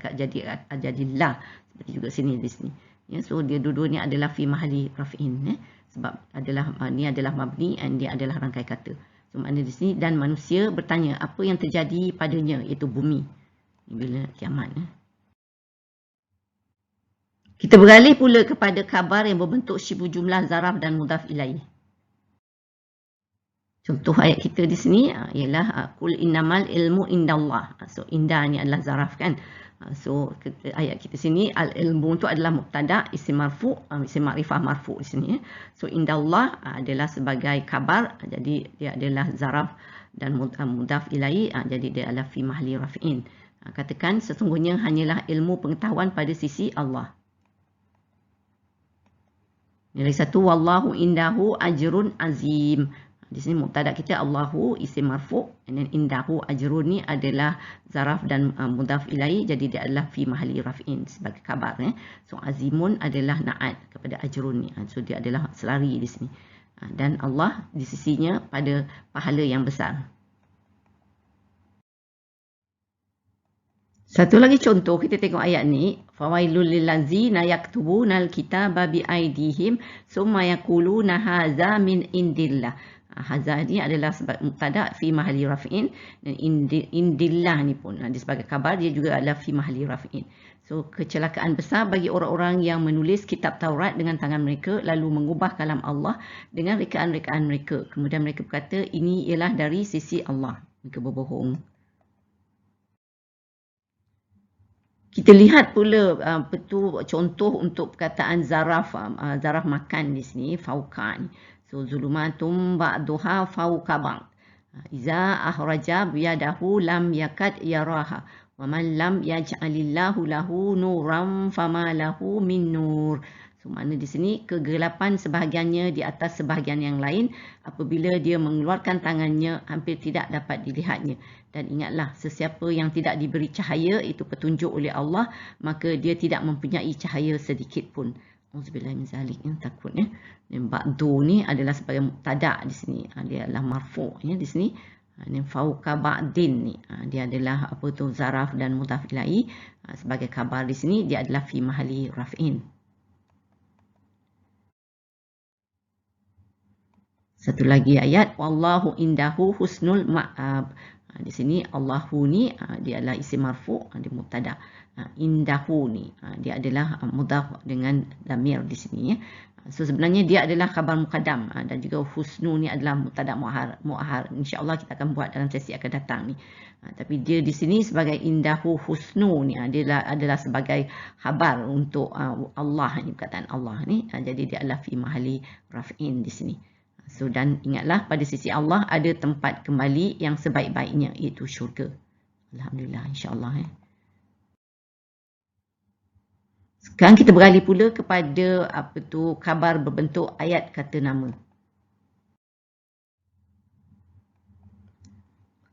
la. Seperti juga sini di sini. Ya, so dia dua-dua ni adalah fi mahalli raf'in, sebab adalah ni adalah mabni dan dia adalah rangkai kata. So makna di sini dan manusia bertanya apa yang terjadi padanya, iaitu bumi bila kiamat. Kita beralih pula kepada khabar yang berbentuk syibu jumlah zaraf dan mudhaf ilaih. Contoh ayat kita di sini ialah qul innamal ilmu indallah. So indah ni adalah zaraf kan. So ayat kita sini al ilmu tu adalah mubtada, isim marfu, isim ma'rifah marfu di sini. So indallah adalah sebagai khabar, jadi dia adalah zaraf dan mudhaf ilaih, jadi dia adalah fi mahalli raf'in. Katakan sesungguhnya hanyalah ilmu pengetahuan pada sisi Allah. Nilai satu, wallahu indahu ajrun azim. Di sini mubtada kita Allahu isim marfu, dan indahu ajrun ni adalah zaraf dan mudhaf ilaih, jadi dia adalah fi mahalli raf'in sebagai khabar. So azimun adalah na'at kepada ajrun ni. So dia adalah selari di sini. Dan Allah di sisinya pada pahala yang besar. Satu lagi contoh, kita tengok ayat ni. Fawailul lillazina yaktubunal kitaba biaidihim summa yaquluna hadza min indillah. Hadza ni adalah sebab mubtada fi mahalli raf'in, dan indillah ni pun dia sebagai khabar, dia juga adalah fi mahalli raf'in. So kecelakaan besar bagi orang-orang yang menulis kitab Taurat dengan tangan mereka lalu mengubah kalam Allah dengan rekaan-rekaan mereka. Kemudian mereka berkata ini ialah dari sisi Allah. Mereka berbohong. Kita lihat pula contoh untuk perkataan zaraf makan di sini, fauqa ni. So zulumatum ba'duha fauqa ba'd. Iza ahraja biyadahu lam yakad yaraha. Wa man lam yaj'alillahu lahu nuran fama lahu min nur. So makna di sini kegelapan sebahagiannya di atas sebahagian yang lain, apabila dia mengeluarkan tangannya hampir tidak dapat dilihatnya. Dan ingatlah, sesiapa yang tidak diberi cahaya itu petunjuk oleh Allah, maka dia tidak mempunyai cahaya sedikit pun. Auzubillahi min zalik, takut ya. Dan ba'du ni adalah sebagai mubtada di sini. Dia adalah marfu ya di sini. Dan fauqa ba'din ni dia adalah zaraf dan mudhaf ilaih. Sebagai khabar di sini dia adalah fi mahalli raf'in. Satu lagi ayat, wallahu indahu husnul ma'ab. Di sini Allahu ni dia adalah isim marfu, dia mubtada. Indahu ni dia adalah mudhaf dengan damir di sini ya. So sebenarnya dia adalah khabar muqaddam, dan juga husnu ni adalah mubtada muahar. Insya-Allah kita akan buat dalam sesi akan datang ni. Tapi dia di sini sebagai indahu husnu ni dia adalah sebagai khabar untuk Allah ni, perkataan Allah ni. Jadi dia adalah fi mahalli raf'in di sini. So dan ingatlah, pada sisi Allah ada tempat kembali yang sebaik-baiknya, iaitu syurga. Alhamdulillah, insya-Allah. Sekarang kita beralih pula kepada khabar berbentuk ayat kata nama.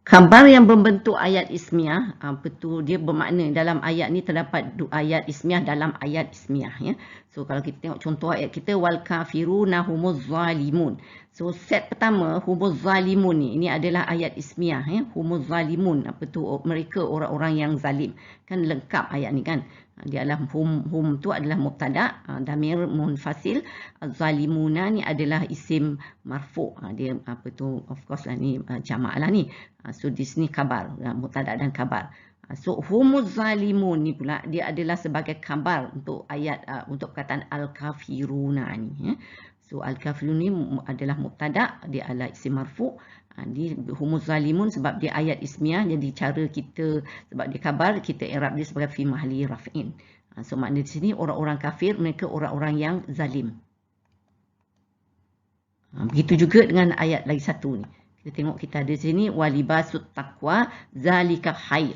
Khabar yang berbentuk ayat ismiyah, dia bermakna dalam ayat ni terdapat ayat ismiyah dalam ayat ismiyah ya. So kalau kita tengok contoh ayat kita, wal kafiruna humuz zalimun. So set pertama humuz zalimun ni, ini adalah ayat ismiyah ya. Humuz zalimun, mereka orang-orang yang zalim. Kan lengkap ayat ni kan. Dia adalah hum tu adalah mubtada, damir munfasil. Zalimuna ni adalah isim marfu. Dia of course lah ni jamak lah ni. So di sini khabar, mubtada dan khabar. So humuz zalimun ni pula dia adalah sebagai khabar untuk ayat untuk perkataan al-kafiruna ni ya. So al-kafirun ni adalah mubtada, dia adalah isim marfu. Di humuz zalimun sebab dia ayat ismiyah, jadi cara kita sebab dia khabar, kita i'rab dia sebagai fi mahalli raf'in. So makna di sini orang-orang kafir, mereka orang-orang yang zalim. Begitu juga dengan ayat lagi satu ni. Kita tengok, kita ada di sini walibasut taqwa zalika khair.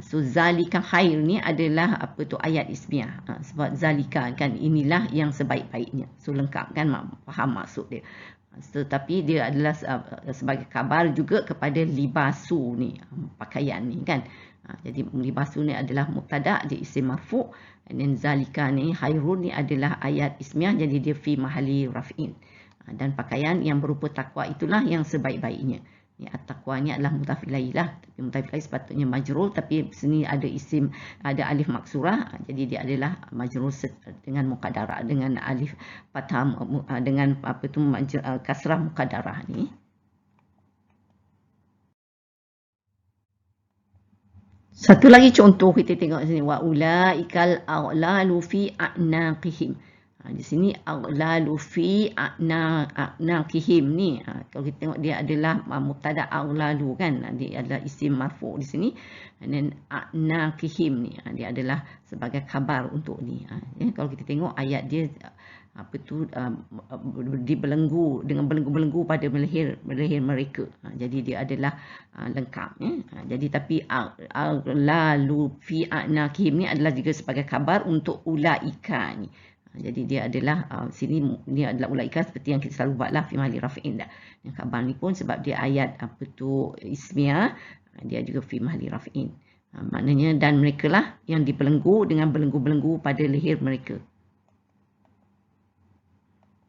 So zalika khair ni adalah ayat ismiyah. Sebab zalika kan inilah yang sebaik-baiknya. So lengkap kan, faham maksud dia. Tetapi dia adalah sebagai khabar juga kepada libasu ni, pakaian ni kan. Jadi libasu ni adalah mubtada, dia isim marfu, dan zalika ni khairun ni adalah ayat ismiyah, jadi dia fi mahalli raf'in. Dan pakaian yang berupa takwa itulah yang sebaik-baiknya. Ya, at-taqwa ni adalah mudhaf ilaih lah. Tapi mudhaf ilaih sepatutnya majrur, tapi sini ada isim, ada alif maksurah, jadi dia adalah majrur dengan muqaddarah, dengan alif fathah, dengan kasrah muqaddarah ni. Satu lagi contoh kita tengok sini, wa ulaikal aghlalu fi a'naqihim. Di sini aghlalu fi a'naqihim ni, kalau kita tengok dia adalah mubtada aghlalu kan, dia adalah isim marfu di sini, dan a'naqihim ni dia adalah sebagai khabar untuk ni. Kalau kita tengok ayat dia dibelenggu dengan belenggu-belenggu pada leher mereka. Jadi dia adalah lengkap. Jadi tapi aghlalu fi a'naqihim ni adalah juga sebagai khabar untuk ulaika ni. Jadi dia adalah sini ni adalah ulaika seperti yang kita selalu buatlah fi mahalli raf'in dah. Yang khabar ni pun sebab dia ayat ismiyah, dia juga fi mahalli raf'in. Maknanya dan mereka lah yang dibelenggu dengan belenggu-belenggu pada leher mereka.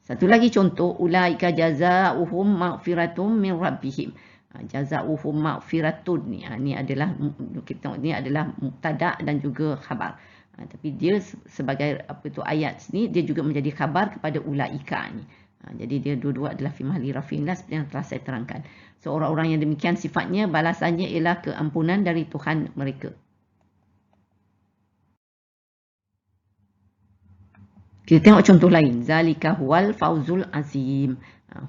Satu lagi contoh, ulaika jazaa'uhum maghfiratum min rabbihim. Jazaa'uhum maghfiratun ni adalah kita tengok ni adalah mubtada dan juga khabar. Tapi dia sebagai ayat ni dia juga menjadi khabar kepada ulaika ni. Jadi dia dua-dua adalah fi mahalli raf'in lah seperti yang telah saya terangkan. So orang-orang yang demikian sifatnya balasannya ialah keampunan dari Tuhan mereka. Kita tengok contoh lain. Zalika huwal fauzul azim.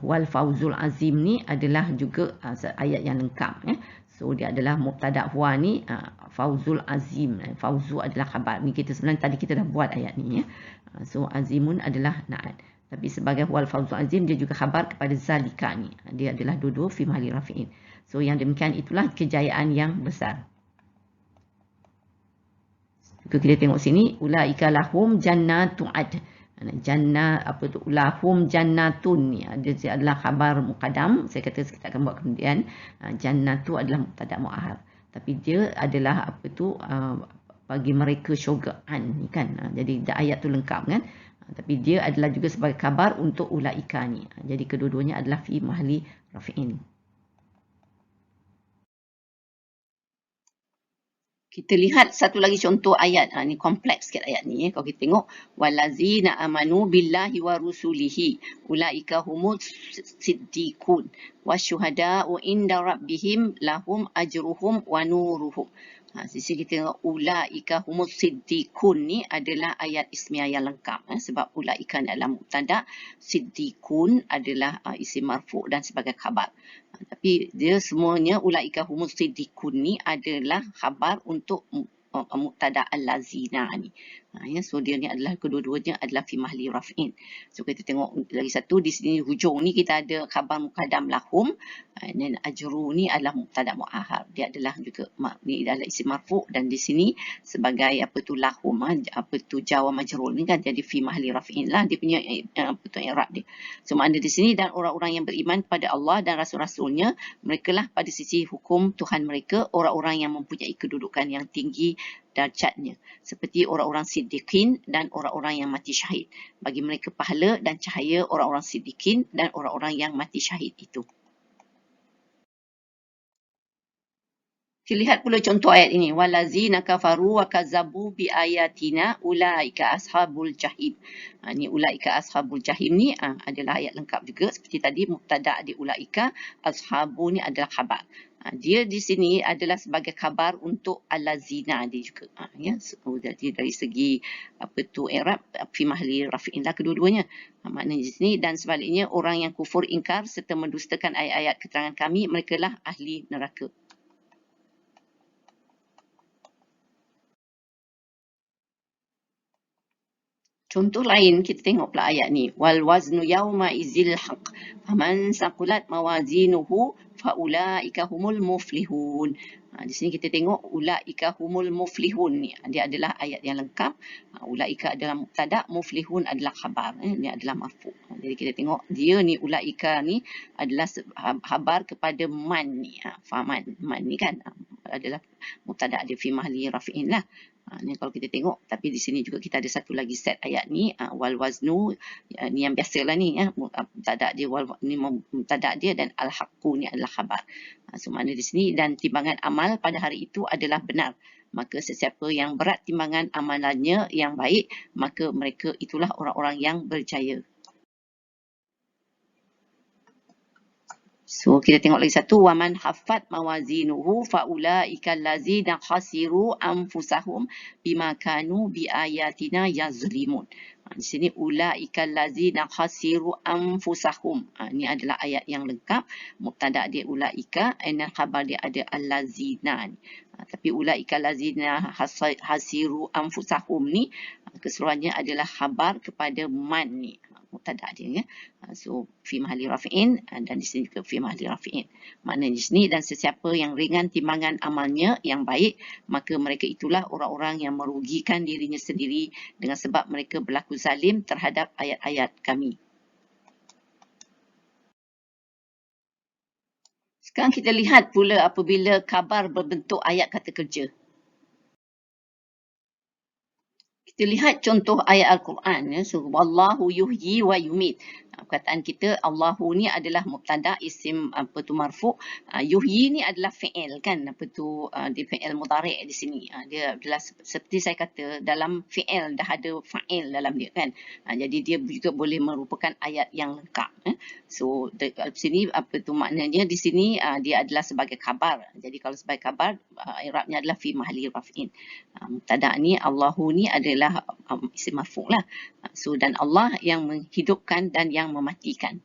Huwal fauzul azim ni adalah juga ayat yang lengkap. So dia adalah mubtada huwa ni fauzul azim. Fauzu adalah khabar. Ni kita sebenarnya tadi kita dah buat ayat ni ya. So azimun adalah na'at. Tapi sebagai huwal fauzul azim dia juga khabar kepada zalika ni. Dia adalah dua-dua fi mahalli raf'in. So yang demikian itulah kejayaan yang besar. Kita tengok sini, ulaika lahum jannatu ad. Jannah lahum jannatun ni dia adalah khabar muqaddam. Saya kata kita akan buat kemudian. Jannatu adalah mubtada muakhar. Tapi dia adalah bagi mereka syurgaan ni kan. Jadi ayat tu lengkap kan. Tapi dia adalah juga sebagai khabar untuk ulaika ni. Jadi kedua-duanya adalah fi mahalli raf'in. Kita lihat satu lagi contoh ayat. Ni kompleks sikit ayat ni. Kalau kita tengok. Walazina amanu billahi wa rusulihi. Ulaika humud siddiqun. Wasyuhada'u inda rabbihim lahum ajruhum wa nuruhum. Sisi kita tengok ulaika humud siddiqun ni adalah ayat ismiyah yang lengkap. Sebab ulaika adalah mubtada. Siddiqun adalah isim marfu' dan sebagai khabar. Tapi dia semuanya ulaika humus siddiqun ni adalah khabar untuk mubtada allazina ni. So dia ni adalah kedua-duanya adalah fi mahalli raf'in. So kita tengok lagi satu di sini hujung ni kita ada khabar muqaddam lahum, dan ajru ni adalah mubtada muakhar. Dia adalah juga ni adalah isim marfu' dan di sini sebagai lahum jawab majrur ni kan jadi fi mahalli raf'in lah dia punya i'rab dia. So makna di sini dan orang-orang yang beriman kepada Allah dan rasul-rasulnya mereka lah pada sisi hukum Tuhan mereka orang-orang yang mempunyai kedudukan yang tinggi darjatnya seperti orang-orang siddiqin dan orang-orang yang mati syahid. Bagi mereka pahala dan cahaya orang-orang siddiqin dan orang-orang yang mati syahid itu. Kita lihat pula contoh ayat ini. Walazina kafaru wa kazzabu bi ayatina ulaika ashabul jahim. Ni ulaika ashabul jahim ni adalah ayat lengkap juga seperti tadi mubtada di ulaika, ashabu ni adalah khabar. Dia di sini adalah sebagai khabar untuk allazina dia juga. Ya, so, jadi dari segi i'rab fi mahalli raf'in lah kedua-duanya. Maknanya di sini dan sebaliknya orang yang kufur ingkar serta mendustakan ayat-ayat keterangan kami mereka lah ahli neraka. Contoh lain kita tengok pula ayat ni. Wal waznu yawma izil haq. Faman saqulat mawazinuhu faulaika humul muflihun. Di sini kita tengok ulaika humul muflihun ni. Dia adalah ayat yang lengkap. Ulaika adalah mubtada, muflihun adalah khabar. Ini adalah marfu'. Jadi kita tengok dia ni ulaika ni adalah khabar kepada man ni. Faman man ni kan adalah mubtada dia fi mahalli raf'in lah. Ni kalau kita tengok, tapi di sini juga kita ada satu lagi set ayat ni, wal waznu, ni yang biasalah ni ya, mubtada dia ni mubtada dia, dan al haqqu ni adalah khabar. So makna di sini, dan timbangan amal pada hari itu adalah benar. Maka sesiapa yang berat timbangan amalannya yang baik, maka mereka itulah orang-orang yang berjaya. So kita tengok lagi satu, waman haffat mawazinuhu faulaika allazina khasiru anfusahum bima kanu biayatina yazlimun. Di sini ulaika allazina khasiru anfusahum. Ini adalah ayat yang lengkap. Mubtada dia ulaika, dan khabar dia ada allazina. Tapi ulaika allazina khasiru anfusahum ni keseluruhannya adalah khabar kepada man ni. Mubtada dia ya. So fi mahalli rafi'in, dan di sini juga fi mahalli rafi'in. Maknanya di sini, dan sesiapa yang ringan timbangan amalnya yang baik, maka mereka itulah orang-orang yang merugikan dirinya sendiri dengan sebab mereka berlaku zalim terhadap ayat-ayat kami. Sekarang kita lihat pula apabila khabar berbentuk ayat kata kerja. Kita lihat contoh ayat Al-Quran ya. So, wallahu yuhyi wa yumit. Perkataan kita Allahu ni adalah mubtada, isim marfu. Yuhyi ni adalah fi'il kan, dia fi'il mudhari' di sini. Dia adalah seperti saya kata, dalam fi'il dah ada fa'il dalam dia kan. Jadi dia juga boleh merupakan ayat yang lengkap. So di sini maknanya di sini dia adalah sebagai khabar. Jadi kalau sebagai khabar, i'rabnya adalah fi mahalli raf'in. Mubtada ni Allahu ni adalah isim marfu lah. So dan Allah yang menghidupkan dan yang mematikan.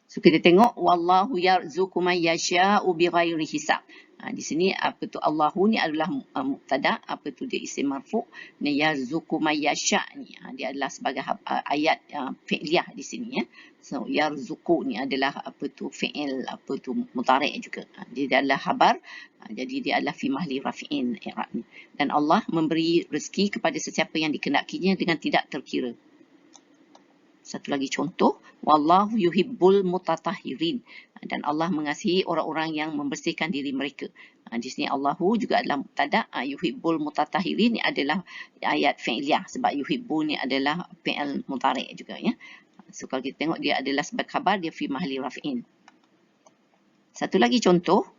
So kita tengok wallahu yarzuqu man yasha'u bighairi hisab. Di sini Allahu ni adalah mubtada, dia isim marfu. Ni yarzuqu man yasha' ni dia adalah sebagai ayat fi'liyah di sini ya. So yarzuqu ni adalah fi'il mudhari' juga. Dia adalah khabar. Jadi dia adalah fi mahli rafi'in i'rab ni. Dan Allah memberi rezeki kepada sesiapa yang dikenakinya dengan tidak terkira. Satu lagi contoh, wallahu yuhibbul mutatahhirin, dan Allah mengasihi orang-orang yang membersihkan diri mereka. Di sini Allahu juga adalah mubtada, yuhibbul mutatahhirin ni adalah ayat fi'liyah, sebab yuhibbu ni adalah fi'il mudhari' juga ya. So kalau kita tengok dia adalah sebagai khabar, dia fi mahli raf'in. Satu lagi contoh,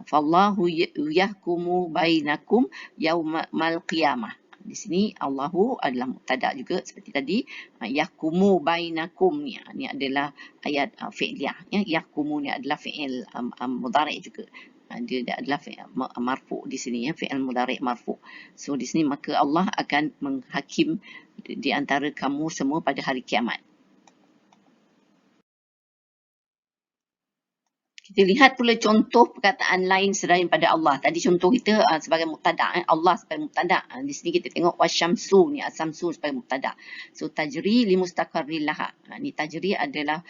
fallahu yahkumu bainakum yaumal qiyamah. Di sini Allahu adalah mubtada juga seperti tadi. Yahkumu bainakum ni adalah ayat fi'liyah ya. Yahkumu ni adalah fi'il mudhari' juga. Dia adalah fi'il marfu di sini ya, fi'il mudhari' marfu. So di sini maka Allah akan menghakim di antara kamu semua pada hari kiamat. Kita lihat pula contoh perkataan lain selain pada Allah. Tadi contoh kita sebagai mubtada, Allah sebagai mubtada. Di sini kita tengok wasyamsu ni, asamsu sebagai mubtada. So tajri li mustaqarril laha. Ni tajri adalah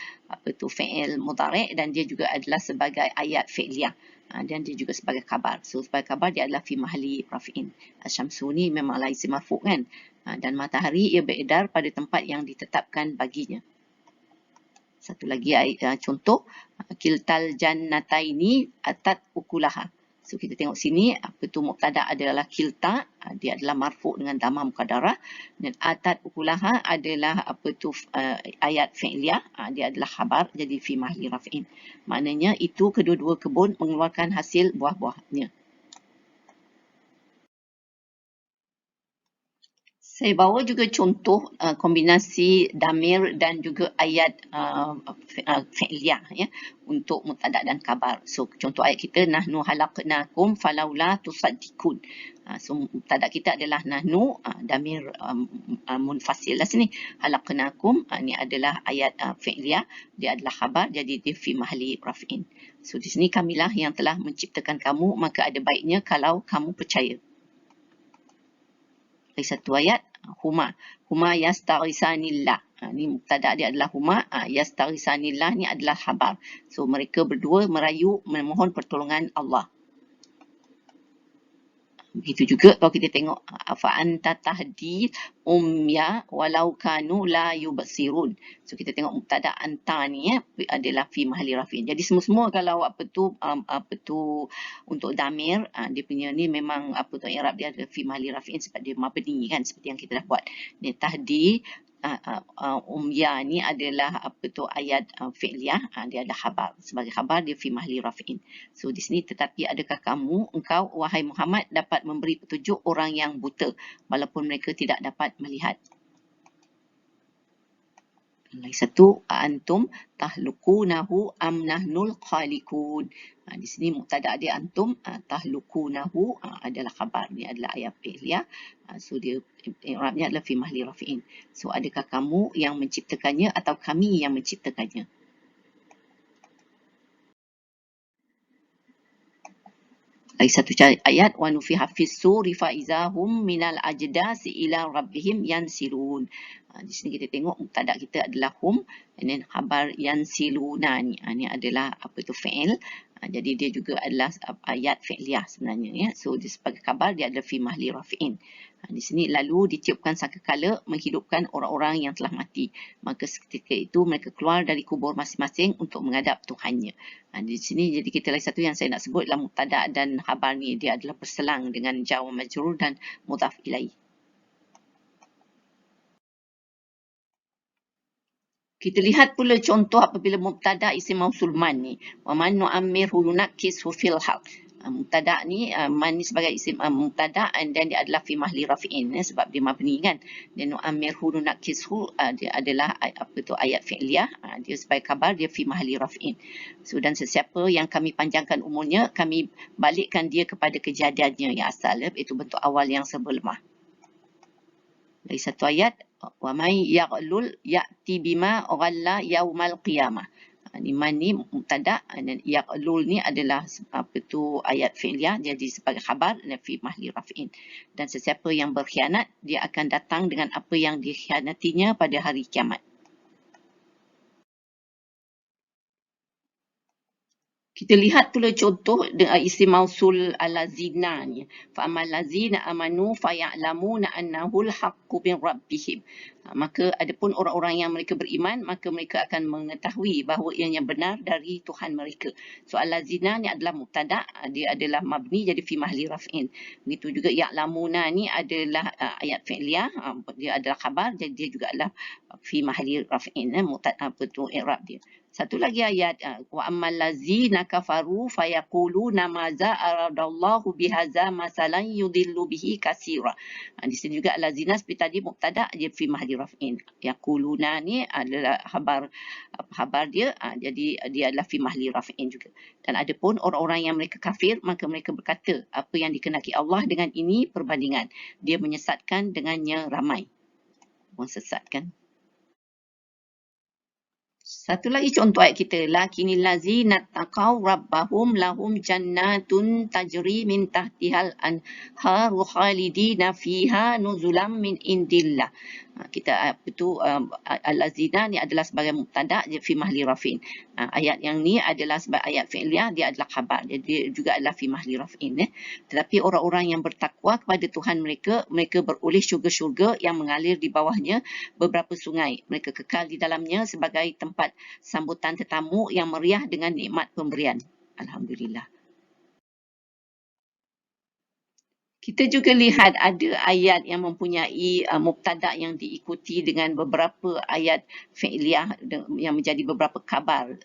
fi'il mudhari' dan dia juga adalah sebagai ayat fi'liyah. Dan dia juga sebagai khabar. So sebagai khabar dia adalah fi mahli rafi'in. Asyamsu ni memanglah isim marfu' kan. Dan matahari ia beredar pada tempat yang ditetapkan baginya. Satu lagi contoh, kiltal jannataini atat ukulaha. So kita tengok sini, mubtada adalah kilta, dia adalah marfu' dengan dhamma muqaddarah, dan atat ukulaha adalah ayat fi'liyah, dia adalah khabar, jadi fi mahli raf'in. Maknanya itu kedua-dua kebun mengeluarkan hasil buah-buahnya. Saya bawa juga contoh kombinasi damir dan juga ayat fi'liyah ya, untuk mubtada dan khabar. So contoh ayat kita, nahnu halaqnakum falaula tusaddiqun. So mubtada kita adalah nahnu, damir munfasil lah sini. Halaqnakum ni adalah ayat fi'liyah, dia adalah khabar, jadi dia fi mahli raf'in. So di sini kamilah yang telah menciptakan kamu, maka ada baiknya kalau kamu percaya. Satu ayat, huma yastaghisanillah. Ni mubtada dia adalah huma, yastaghisanillah ni adalah khabar. So mereka berdua merayu memohon pertolongan Allah. Begitu juga kalau kita tengok fa anta tahdi umya walau kanu la yubsirun. So kita tengok mubtada anta ni adalah fi mahalli rafin. Jadi semua-semua kalau apa tu untuk damir dia punya ni memang apa tu i'rab dia adalah fi mahalli rafin sebab dia mabni kan, seperti yang kita dah buat. Ni tahdi umya ni adalah apa tu ayat fi'liyah, dia ada khabar. Sebagai khabar dia fi mahalli rafin. So di sini tetapi adakah engkau wahai Muhammad dapat memberi petunjuk orang yang buta walaupun mereka tidak dapat melihat. Lagi satu, antum tahlukunahu am nahnul khaliqun. Di sini mubtada dia antum, tahlukunahu adalah khabar, ni adalah ayat fi'liyah. So dia i'rabnya adalah fi mahalli raf'in. So adakah kamu yang menciptakannya atau kami yang menciptakannya? Lagi satu ayat, wa nufiha fis suri fa izahum minal ajdasi ila rabbihim yansilun. Di sini kita tengok mubtada kita adalah hum, and then khabar yansiluna ni. Ni adalah apa tu fi'il. Jadi dia juga adalah ayat fi'liyah sebenarnya ya. So dia sebagai khabar dia adalah fi mahalli raf'in. Di sini lalu ditiupkan sangkakala menghidupkan orang-orang yang telah mati. Maka ketika itu mereka keluar dari kubur masing-masing untuk menghadap Tuhannya. Di sini jadi kita lagi satu yang saya nak sebut adalah mubtada dan khabar ni dia adalah berselang dengan jar wa majrur dan mudhaf ilaih. Kita lihat pula contoh apabila mubtada isim mausul man ni. Wa man nu'ammirhu nunakkishu fil khalq. Mubtada ni man ni sebagai isim mubtada and then dia adalah fi mahalli raf'in sebab dia mabni kan. Dan nu'ammirhu nunakkishu dia adalah apa tu ayat fi'liyah, dia sebagai khabar dia fi mahalli raf'in. So dan sesiapa yang kami panjangkan umurnya kami balikkan dia kepada kejadiannya yang asal, itu bentuk awal yang serba lemah. Lagi satu ayat, wa may yaghlul ya'ti bima ghalla yaumal qiyamah. Ni man ni mubtada dan yaghlul ni adalah apa tu ayat fi'liyah, jadi sebagai khabar dan fi mahalli raf'in. Dan sesiapa yang berkhianat dia akan datang dengan apa yang dikhianatinya pada hari kiamat. Kita lihat pula contoh dengan isim mausul allazina ni. Fa amal lazina amanu faya'lamuna annahu al-haqqu min rabbihim. Maka adapun orang-orang yang mereka beriman, maka mereka akan mengetahui bahawa ianya benar dari Tuhan mereka. So allazina ni adalah mubtada, dia adalah mabni jadi fi mahalli raf'in. Begitu juga ya'lamuna ni adalah ayat fi'liyah, dia adalah khabar, jadi dia juga adalah fi mahalli raf'in, apa tu i'rab dia. Satu lagi ayat, wa ammal ladzina kafaru fayaquluna maza aradallahu bihaza masalan yudillu bihi katsira. Di sini juga alladzina seperti tadi mubtada dia fi mahalli raf'in. Yaquluna ni adalah khabar dia, jadi dia adalah fi mahalli raf'in juga. Dan adapun orang-orang yang mereka kafir, maka mereka berkata apa yang dikehendaki Allah dengan ini perbandingan. Dia menyesatkan dengannya ramai. Menyesatkan. Satu lagi contoh ayat kita, lakinil ladzina taqaw rabbahum lahum jannatun tajri min tahtihal anharu khalidina fiha nuzulam min indillah. Kita apa tu al-ladzina ni adalah sebagai mubtada dia fi mahalli raf'in. Ayat yang ni adalah sebagai ayat fi'liyah, dia adalah khabar, dia juga adalah fi mahalli raf'in. Tetapi orang-orang yang bertakwa kepada Tuhan mereka beroleh syurga-syurga yang mengalir di bawahnya beberapa sungai. Mereka kekal di dalamnya sebagai tempat sambutan tetamu yang meriah dengan nikmat pemberian. Alhamdulillah. Kita juga lihat ada ayat yang mempunyai mubtada yang diikuti dengan beberapa ayat fi'liyah yang menjadi beberapa khabar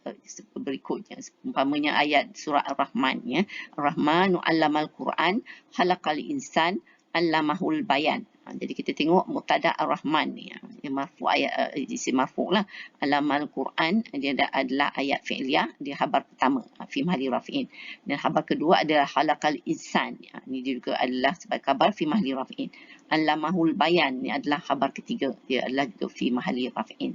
berikutnya. Umpamanya ayat surah Ar-Rahman ya. Ar-Rahmanu 'allamal Qur'an, khalaqal insan, 'allamahul bayan. Jadi kita tengok mubtada Ar-Rahman ni, dia marfu, ayat isim marfu lah. 'Allamal Qur'an dia adalah ayat fi'liyah, dia khabar pertama fi mahalli raf'in. Dan khabar kedua adalah khalaqal insan. Ni dia juga adalah sebagai khabar fi mahalli raf'in. 'Allamahul bayan ni adalah khabar ketiga, dia adalah juga fi mahalli raf'in.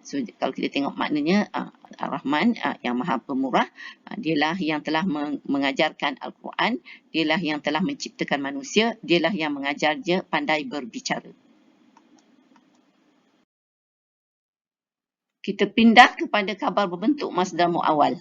So kalau kita tengok maknanya, Ar-Rahman yang Maha Pemurah, dialah yang telah mengajarkan Al-Quran, dialah yang telah menciptakan manusia, dialah yang mengajarnya pandai berbicara. Kita pindah kepada khabar berbentuk masdar mu'awwal.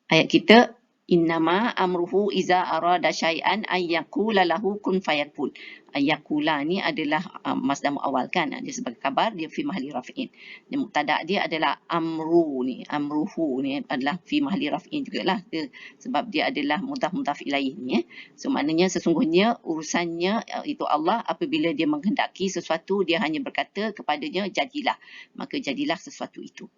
Ayat kita, Innama amruhu iza arada syai'an ay yaqula lahu kun fayakun. Yaqula ni adalah masdar muawwal kan. Dia sebagai khabar, dia fi mahli raf'in. Dan mubtada dia adalah amru ni, amruhu ni adalah fi mahli raf'in jugalah. Sebab dia adalah mudhaf ilaih ni. So maknanya sesungguhnya urusannya itu Allah, apabila dia menghendaki sesuatu, dia hanya berkata kepadanya jadilah. Maka jadilah sesuatu itu.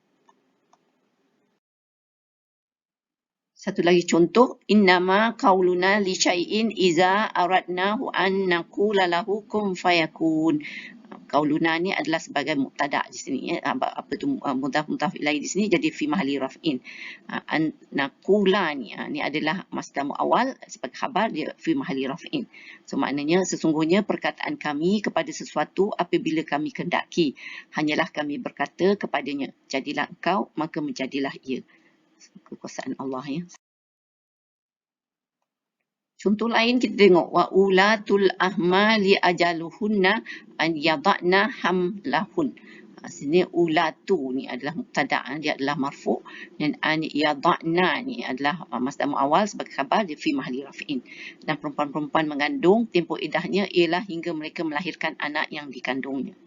Satu lagi contoh, innama qauluna li syai'in iza aradnahu an naqula lahu kun fayakun. Qauluna ni adalah sebagai mubtada di sini ya. Apa tu mudhaf ilaih di sini jadi fi mahli raf'in. An naqula ni adalah masdar muawwal sebagai khabar, dia fi mahli raf'in. So maknanya sesungguhnya perkataan kami kepada sesuatu apabila kami kehendaki, hanyalah kami berkata kepadanya jadilah engkau, maka menjadilah ia. Kekuasaan Allah ya. Contoh lain kita tengok wa ulatul ahmali ajaluhunna an yada'na hamlahun. Sini ulatu ni adalah mubtada, dia adalah marfu, dan an yada'na ni adalah masdar muawwal sebagai khabar, dia fi mahli raf'in. Dan perempuan-perempuan mengandung tempoh iddahnya ialah hingga mereka melahirkan anak yang dikandungnya.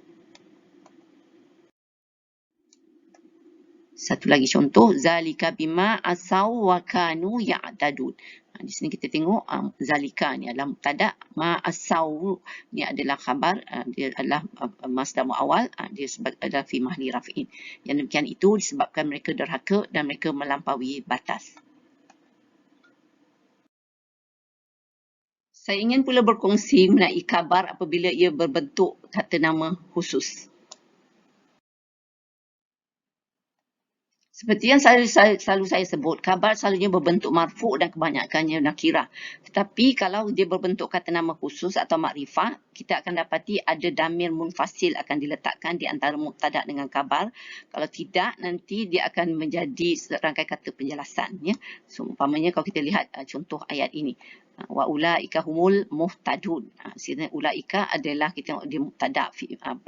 Satu lagi contoh, zalika bima asau wa kanu ya'tadun. Di sini kita tengok zalika ni adalah mubtada, ma asau ni adalah khabar, dia adalah masdar muawwal, dia adalah fi mahli raf'in. Yang demikian itu disebabkan mereka derhaka dan mereka melampaui batas. Saya ingin pula berkongsi mengenai khabar apabila ia berbentuk kata nama khusus. Seperti yang selalu saya sebut, khabar selalunya berbentuk marfu' dan kebanyakannya nakirah. Tetapi kalau dia berbentuk kata nama khusus atau makrifah, kita akan dapati ada damir munfasil akan diletakkan di antara mubtada dengan khabar. Kalau tidak, nanti dia akan menjadi serangkai kata penjelasan. Ya. So, umpamanya kalau kita lihat contoh ayat ini. Wa ulaika humul muhtadun. Sini ulaika adalah kita tengok dia mubtada,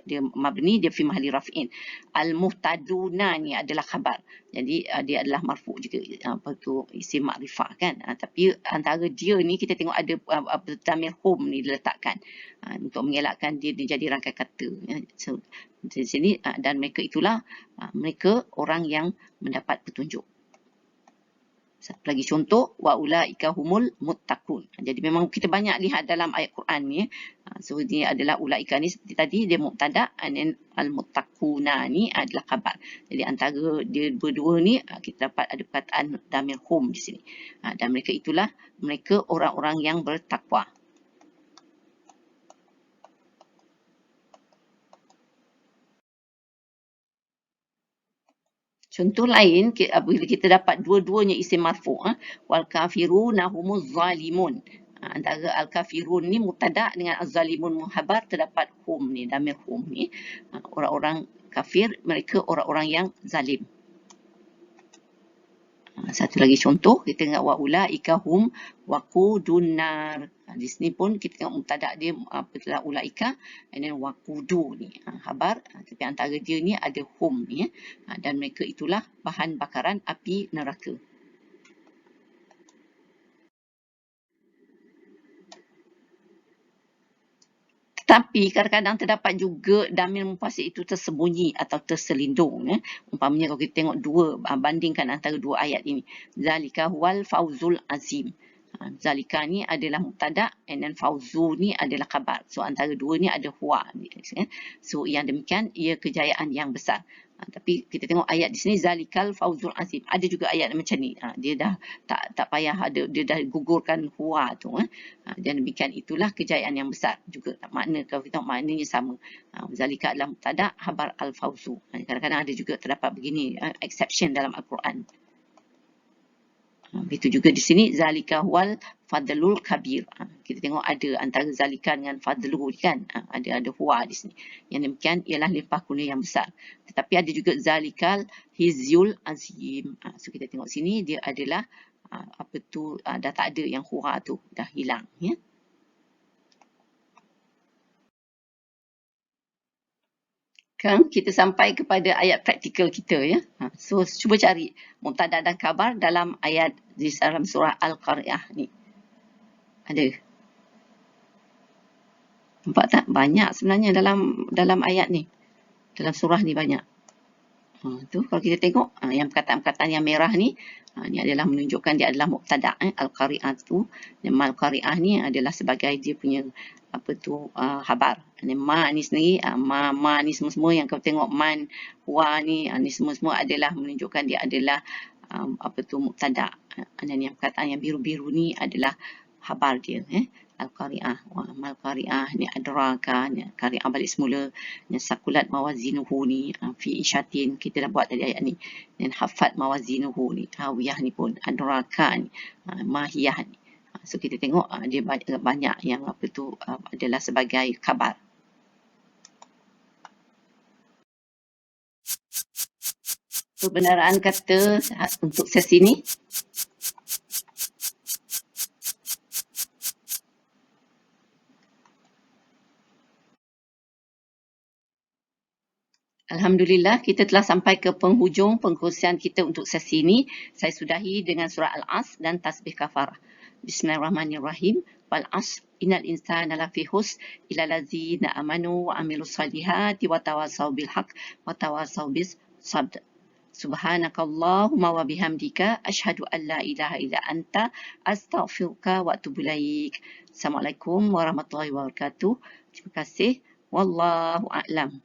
dia mabni, dia fi mahli raf'in. Al muhtaduna ni adalah khabar. Jadi dia adalah marfu' juga, apa tu isim makrifah kan. Tapi antara dia ni kita tengok ada damir hum ni diletakkan untuk mengelakkan dia jadi rangkai kata. So, di sini dan mereka itulah mereka orang yang mendapat petunjuk. Satu lagi contoh, wa ulaika humul muttaqun. Jadi memang kita banyak lihat dalam ayat Quran ni. So dia adalah ulaika ni seperti tadi, dia mubtada, dan al muttaquna ni adalah khabar. Jadi antara dia berdua ni kita dapat ada perkataan damir hum di sini. Dan mereka itulah mereka orang-orang yang bertakwa. Contoh lain, bila kita dapat dua-duanya isim marfu', wal kafiruna humuz zalimun. Antara al kafirun ni mubtada dengan az-zalimun muhabbar, terdapat hum ni, damir hum ni. Orang-orang kafir, mereka orang-orang yang zalim. Satu lagi contoh, kita tengok wa ulaika hum waqudun nar. Di sini pun kita tengok mubtada dia adalah ulaika, and then waqudu ni khabar, tapi antara dia ni ada hum ni, dan mereka itulah bahan bakaran api neraka. Tapi kadang-kadang terdapat juga damir munfasil itu tersembunyi atau terselindung. Umpamanya kalau kita tengok bandingkan antara dua ayat ini. Zalika huwal fawzul azim. Zalika ni adalah mubtada, and then fawzu ni adalah khabar. So antara dua ni ada huwa. So yang demikian ia kejayaan yang besar. Tapi kita tengok ayat di sini, zalikal fawzul azim. Ada juga ayat macam ni. Dia dah tak payah ada, dia dah gugurkan huwa tu. Dan demikian itulah kejayaan yang besar juga. Makna kalau kita tengok maknanya sama. Zalika adalah mubtada, khabar al fawzu. Kadang-kadang ada juga terdapat begini exception dalam Al-Quran. Begitu juga di sini, zalika huwal fadlul kabir. Kita tengok ada antara zalika dengan fadlu kan, ada huwa di sini. Yang demikian ialah limpah kurnia yang besar. Tetapi ada juga zalikal hizyul azim. So kita tengok sini dia adalah apa tu, dah tak ada yang huwa tu, dah hilang ya. Sekarang kita sampai kepada ayat praktikal kita ya. So cuba cari mubtada dan khabar dalam ayat di dalam surah Al-Qari'ah ni. Ada. Nampak tak? Banyak sebenarnya dalam ayat ni. Dalam surah ni banyak. Tu kalau kita tengok yang perkataan-perkataan yang merah ni, ni adalah menunjukkan dia adalah mubtada. Al-Qari'ah tu, dan Al-Qari'ah ni adalah sebagai dia punya khabar. Ma ni sendiri, ma ni semua-semua yang kau tengok man, wa ni, ni semua-semua adalah menunjukkan dia adalah mubtada. Dan yang perkataan yang biru-biru ni adalah khabar dia. Al-Qari'ah, Mal-Qari'ah ni adraka, ni Qari'ah balik semula, ni sakulat mawazinuhu ni fi isyatin, kita dah buat tadi ayat ni, dan hafat mawazinuhu ni, hawiyah ni pun adraka ni, mahiyah ni. So kita tengok dia banyak yang adalah sebagai khabar. Kebenaran kata untuk sesi ni, Alhamdulillah, kita telah sampai ke penghujung pengkongsian kita untuk sesi ini. Saya sudahi dengan surah Al-Asr dan tasbih kafarah. Bismillahirrahmanirrahim. Wal asr innal insana lafi khusr illa allazina amanu wa amilus solihati wa tawasaw bil haqq wa tawasaw bis sabr. Subhanakallahumma wa bihamdika asyhadu an la ilaha illa anta astaghfiruka wa atubu ilaik. Assalamualaikum warahmatullahi wabarakatuh. Terima kasih. Wallahu a'lam.